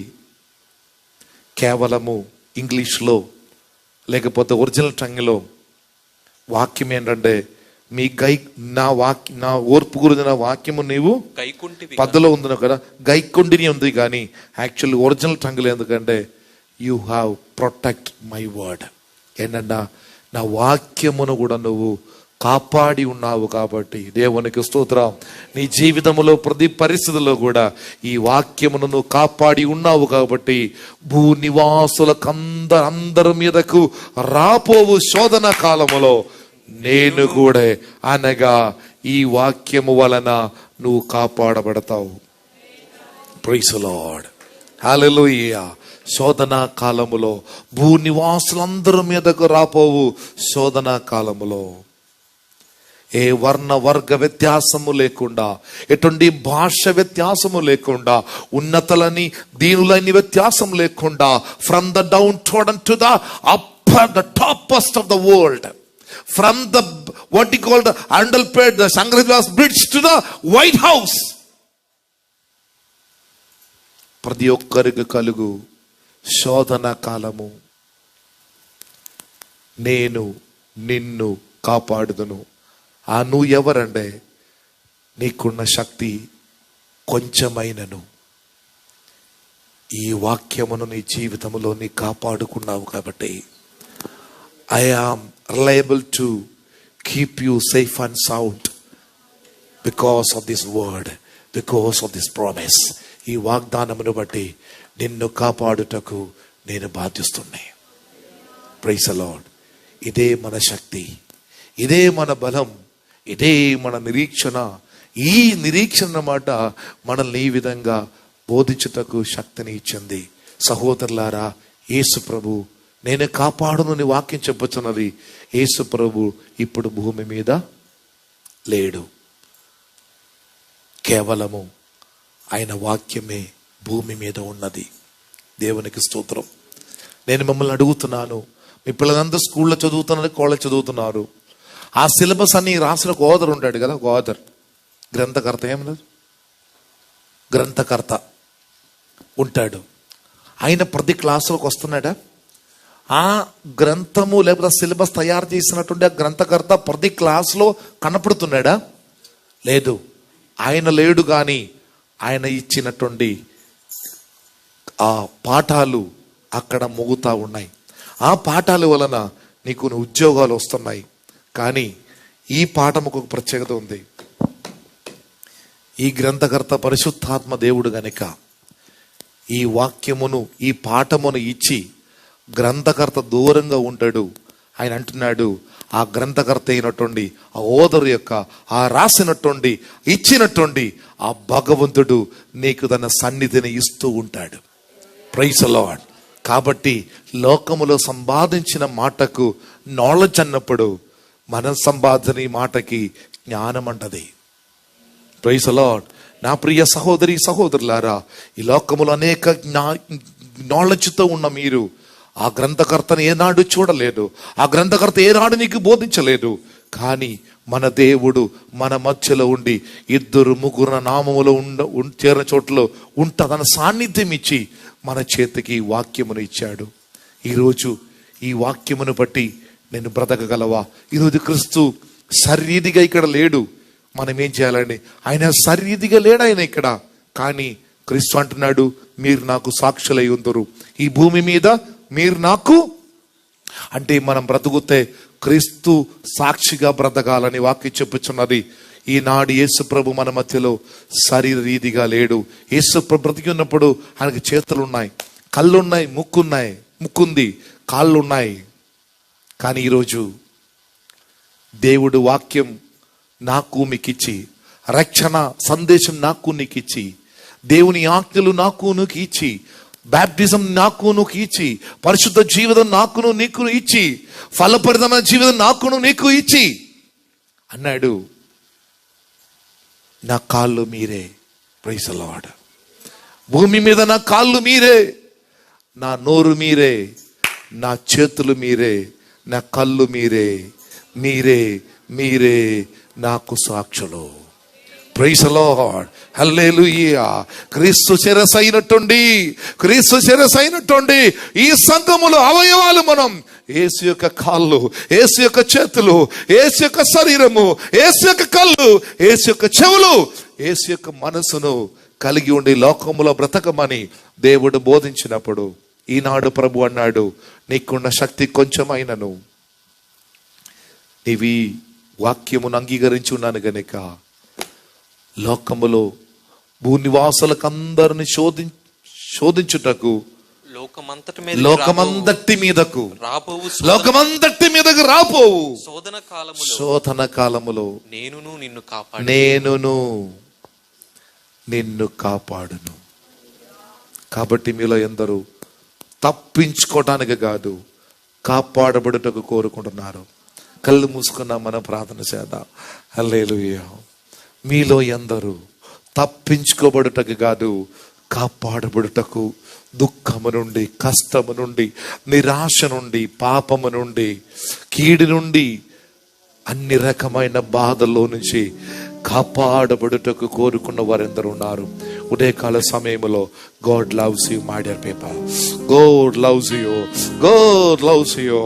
కేవలము ఇంగ్లీష్లో లేకపోతే ఒరిజినల్ టంగ్లో వాక్యం ఏంటంటే, నా ఓర్పు గురించి నా వాక్యము నీవు పద్ధతిలో ఉంది కదా, గైకొండిని ఉంది, కానీ యాక్చువల్లీ ఒరిజినల్ టంగ్లో ఎందుకంటే you have protect my word. ఏంటంటే నా వాక్యమును కూడా నువ్వు కాపాడి ఉన్నావు కాబట్టి దేవునికి స్తోత్రం. నీ జీవితంలో ప్రతి పరిస్థితుల్లో కూడా ఈ వాక్యమును నువ్వు కాపాడి ఉన్నావు కాబట్టి అందరి మీదకు రాపోవు శోధన కాలములో నేను కూడా అనగా ఈ వాక్యము వలన నువ్వు కాపాడబడతావు. Praise the Lord. హల్లెలూయా. శోధన కాలములో భూనివాసులందరి మీదకు రాపోవు శోధన కాలములో ఏ వర్ణ వర్గ వ్యత్యాసము లేకుండా, ఎటువంటి భాష వ్యత్యాసము లేకుండా, ఉన్నతలని దీనులని వ్యత్యాసం లేకుండా, from the downtrodden to the upper the topest of the world, from the what you call the underpaid the సంగ్రహాస్ bridge to the White House, ప్రతి ఒక్కరికి కలుగు శోధన కాలము. నేను నిన్ను కాపాడుదును. ఆ నువ్వు ఎవరంటే నీకున్న శక్తి కొంచెమైనను ఈ వాక్యమును నీ జీవితంలో నీ కాపాడుకున్నావు కాబట్టి I am reliable to keep you safe and sound because of this word, because of this promise. ఈ వాగ్దానమును బట్టి నిన్ను కాపాడుటకు నేను బాధ్యస్తున్నాను. Praise the lord. ఇదే మన శక్తి, ఇదే మన బలం, ఇదే మన నిరీక్షణ. ఈ నిరీక్షణ మాట మనల్ని ఈ విధంగా బోధించుటకు శక్తిని ఇచ్చింది. సహోదరులారా, యేసు ప్రభు నేను కాపాడునని వాక్యం చెప్పుచున్నది. యేసు ప్రభు ఇప్పుడు భూమి మీద లేడు. కేవలము ఆయన వాక్యమే భూమి మీద ఉన్నది. దేవునికి స్తోత్రం. నేను మిమ్మల్ని అడుగుతున్నాను, మీ పిల్లలందరూ స్కూల్లో చదువుతున్నారు, కాలేజ్ చదువుతున్నారు. ఆ సిలబస్ అన్ని రాసిన ఒక ఆథర్ ఉంటాడు కదా, ఒక ఆథర్, గ్రంథకర్త, ఏం లేదు, గ్రంథకర్త ఉంటాడు. ఆయన ప్రతి క్లాసులకు వస్తున్నాడా? ఆ గ్రంథము లేకపోతే సిలబస్ తయారు చేసినటువంటి ఆ గ్రంథకర్త ప్రతి క్లాసులో కనపడుతున్నాడా? లేదు. ఆయన లేడు, కానీ ఆయన ఇచ్చినటువంటి ఆ పాఠాలు అక్కడ మోగుతా ఉన్నాయి. ఆ పాఠాల వలన నీకు ఉద్యోగాలు వస్తున్నాయి. కానీ ఈ పాఠముకు ఒక ప్రత్యేకత ఉంది. ఈ గ్రంథకర్త పరిశుద్ధాత్మ దేవుడు గనుక ఈ వాక్యమును, ఈ పాఠమును ఇచ్చి గ్రంథకర్త దూరంగా ఉంటాడు. ఆయన అంటున్నాడు, ఆ గ్రంథకర్త అయినటువంటి ఆ ఓదరు యొక్క ఆ రాసినటువంటి ఇచ్చినటువంటి ఆ భగవంతుడు నీకు తన సన్నిధిని ఇస్తూ ఉంటాడు. Praise the Lord. కాబట్టి లోకములో సంపాదించిన మాటకు నాలెడ్జ్ అన్నప్పుడు మనం సంపాదించిన ఈ మాటకి జ్ఞానం అంటది. Praise the Lord. నా ప్రియ సహోదరి సహోదరులారా, ఈ లోకములో అనేక నాలెడ్జ్తో ఉన్న మీరు ఆ గ్రంథకర్తను ఏనాడు చూడలేదు, ఆ గ్రంథకర్త ఏనాడు నీకు బోధించలేదు. కానీ మన దేవుడు మన మధ్యలో ఉండి 2-3 నామములో చేరిన చోట్ల తన సాన్నిధ్యం ఇచ్చి మన చేతికి వాక్యమును ఇచ్చాడు. ఈరోజు ఈ వాక్యమును బట్టి నేను బ్రతకగలవా? ఈరోజు క్రీస్తు శరీరిగా ఇక్కడ లేడు. మనం ఏం చేయాలండి? ఆయన శరీరిగా లేడు ఆయన ఇక్కడ. కానీ క్రీస్తు అంటున్నాడు, మీరు నాకు సాక్షులై ఉందరు ఈ భూమి మీద, మీరు నాకు. అంటే మనం బ్రతుకుతే క్రీస్తు సాక్షిగా బ్రతకాలని వాక్యం చెప్పుచున్నది. ఈనాడు యేసు ప్రభు మన మధ్యలో శరీర రీతిగా లేడు. యేసు ప్రభు బ్రతికి ఉన్నప్పుడు ఆయనకి చేతులున్నాయి, కళ్ళున్నాయి, ముక్కుంది, కాళ్ళున్నాయి. కానీ ఈరోజు దేవుడు వాక్యం నాకు మీకిచ్చి, రక్షణ సందేశం నాకు నీకు ఇచ్చి, దేవుని ఆజ్ఞలు నాకు నీకు ఇచ్చి, బాప్టిజం నాకు నువ్వు ఇచ్చి, పరిశుద్ధ జీవితం నాకును నీకు ఇచ్చి, ఫలపరితమైన జీవితం నాకును నీకు ఇచ్చి అన్నాడు, నా కాళ్ళు మీరే. Praise the Lord. భూమి మీద నా కాళ్ళు మీరే, నా నోరు మీరే, నా చేతులు మీరే, నా కళ్ళు మీరే, మీరే నాకు సాక్షులు. Praise the Lord. హల్లెలూయా. క్రీస్తు శిరసైనట్టుండి ఈ సంఘములో అవయవాలు మనం యేసు యొక్క కాళ్ళు, యేసు యొక్క చేతులు, యేసు యొక్క శరీరము, యేసు యొక్క కళ్ళు, యేసు యొక్క చెవులు, యేసు యొక్క మనసును కలిగి ఉండి లోకములో బ్రతకమని దేవుడు బోధించినప్పుడు ఈనాడు ప్రభు అన్నాడు, నీకున్న శక్తి కొంచెమైనను నీవి వాక్యమును అంగీకరించి ఉన్నాను గనుక లోకములో భూనివాసులకందరిని శోధించుటకు లోకమందటి మీదకు రాపోవు శోధన కాలములో నేనును నిన్ను కాపాడును. కాబట్టి మీలో ఎందరూ తప్పించుకోవటానికి కాదు, కాపాడబడుటకు కోరుకుంటున్నారు. కళ్ళు మూసుకున్నా మనం ప్రార్థన చేద్దాం. హల్లెలూయా. మీలో ఎందరూ తప్పించుకోబడుటకు కాదు, కాపాడబడుటకు, దుఃఖము నుండి, కష్టము నుండి, నిరాశ నుండి, పాపము నుండి, కీడు నుండి, అన్ని రకమైన బాధల్లో నుంచి కాపాడబడుటకు కోరుకున్న వారెందరూ ఉన్నారు. ఉదయకాల సమయంలో God loves you, my dear people. God loves you. God loves you.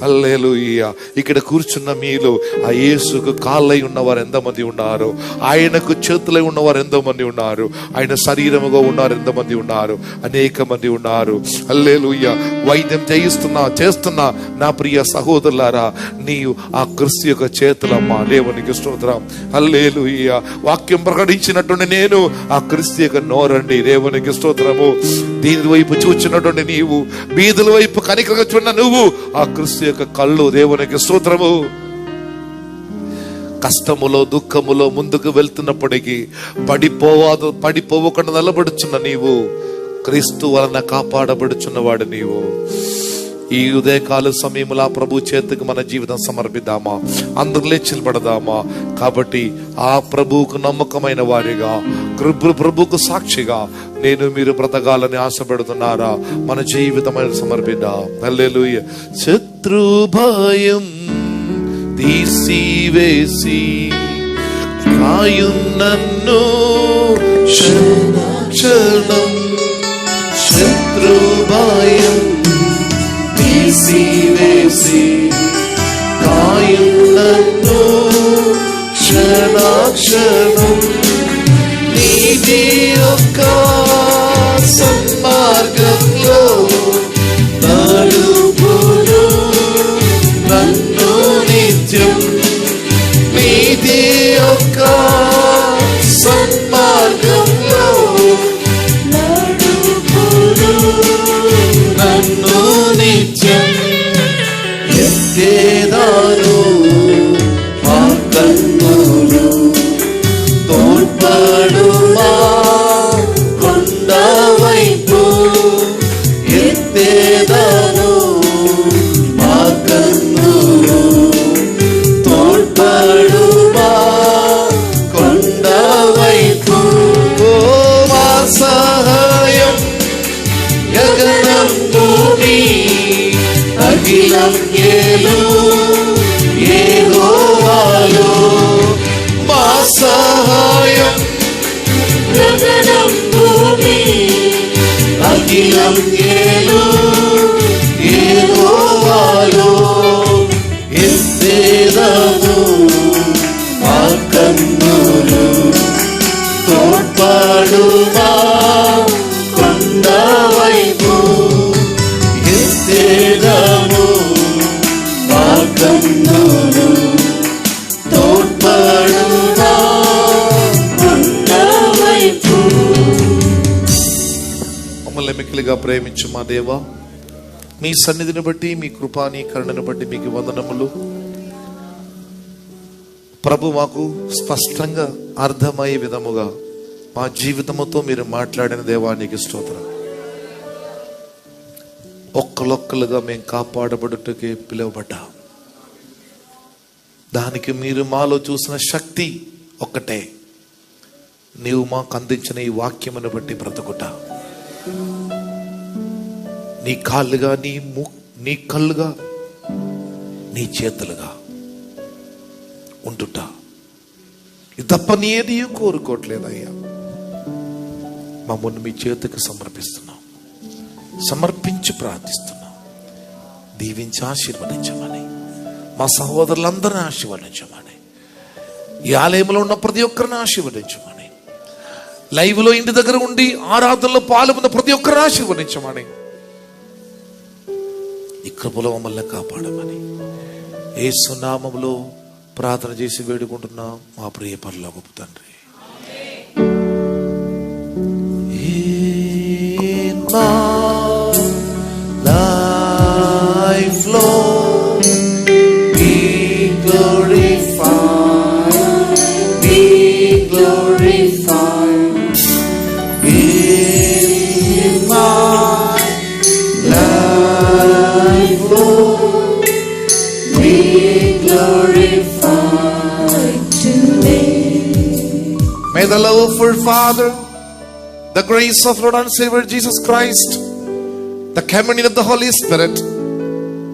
హల్లెలూయా. ఇక్కడ కూర్చున్న మీలో ఆ యేసుకు కాళ్ళై ఉన్నవారు ఎంతమంది ఉన్నారు? ఆయనకు చేతులై ఉన్నవారు ఎంతమంది ఉన్నారు? ఆయన శరీరముగా ఉన్నారు ఎంతమంది ఉన్నారు? అనేక మంది ఉన్నారు. హల్లెలూయా. వైద్యం చేస్తున్నా నా ప్రియ సహోదరులారా, నీవు ఆ క్రీస్తు యొక్క చేతులమ్మా. దేవునికి స్తోత్రం. హల్లెలూయా. వాక్యం ప్రకటించినటువంటి నేను ఆ క్రీస్తు యొక్క నోరండి. దేవునికి స్తోత్రము. దీని వైపు చూచినటువంటి నీవు, బీదుల వైపు కనికరగా చూడ నువ్వు ఆ క్రీస్తు యొక్క కళ్ళు. దేవునికి స్తోత్రము. కష్టములో, దుఃఖములో ముందుకు వెళ్తున్నప్పటికీ పడిపోవకుండా నిలబడుచున్న నీవు, క్రీస్తు వలన కాపాడబడుచున్నవాడు నీవు. ఈ ఉదయకాల సమయంలో ఆ ప్రభు చేతికి మన జీవితం సమర్పిద్దామా? అందరూ లేచి నిలబడదామా? కాబట్టి ఆ ప్రభువుకు నమ్మకమైన వారిగా, ప్రభువుకు సాక్షిగా నేను మీరు బ్రతకాలని ఆశపడుతున్నారా? మన జీవితమైన సమర్పిద్దాం. హల్లెలూయా. శత్రు భయం తీసివేసి కాయున్నన్ను క్షణం, శత్రు భయం తీసివేసి కాయున్నన్ను క్షణాక్షణం నీతి యొక్క సన్మార్గంలో నడుపును నన్ను నిత్యం. నీతి యొక్క సన్మార్గంలో నడుపును నన్ను నిత్యం. ఎత్తేదాను ఆ కన్నులు తోడ్పడుమా కొండ వైపు. ఎత్తేదాను ఆ కన్నులు తోడ్పడుమా కొండ వైపు. ఓ మా సహాయం గగనం భూమి అఖిలం ఏలు యెహోవాలో. మా సహాయం గగనం భూమి అఖిలం ఏలు యెహోవాలో. ఎత్తేదాను ఆ కన్నులు తోడ్పడుమా కొండ వైపు. ఎత్తేదాను ఆ కన్నులు తోడ్పడుమా కొండ వైపు. మమ్మల్ని మిక్కిలిగా ప్రేమించు మా దేవా, మీ సన్నిధిని బట్టి, మీ కృపా, నీ కరుణను బట్టి మీకు వందనములు. ప్రభు, మాకు స్పష్టంగా అర్థమయ్యే విధముగా మా జీవితముతో మీరు మాట్లాడిన దేవానికి స్తోత్రం. ఒక్కలొక్కలుగా మేము కాపాడబడుటకే పిలువబడ్డాం. దానికి మీరు మాలో చూసిన శక్తి ఒక్కటే, నీవు మాకు అందించిన ఈ వాక్యమును బట్టి బ్రతుకుట. నీ కాళ్ళుగా, నీ కళ్ళుగా, నీ చేతులుగా ఉంటుట. ఇది తప్ప నీ ఏది కోరుకోవట్లేదయ్యా. మమ్మల్ని మీ చేతికి సమర్పించి ప్రార్థిస్తున్నాం. దీవించి ఆశీర్వదించమని, మా సహోదరులందరినీ ఆశీర్వదించమని, ఈ ఆలయంలో ఉన్న ప్రతి ఒక్కరిని ఆశీర్వదించమని, లైవ్ లో ఇంటి దగ్గర ఉండి ఆరాధనలో పాల్గొన్న ప్రతి ఒక్కరిని ఆశీర్వదించమని, ఈ కృపలో మమ్మల్ని కాపాడమని యేసు నామములో ప్రార్థన చేసి వేడుకుంటున్నాం మా ప్రియ పరలోకపు తండ్రి. In my life, Lord, be glorified, be glorified. In my life, Lord, be glorified today. May the love of our Father, the grace of Lord and Savior Jesus Christ, the communion of the Holy Spirit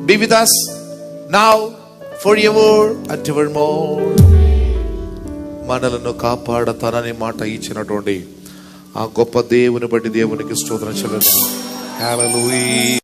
be with us now, forever and evermore. మనలను కాపాడతానని మాట ఇచ్చినటువంటి ఆ గొప్ప దేవుని బట్టి దేవునికి స్తోత్రం చెల్లిద్దాం. హల్లెలూయా.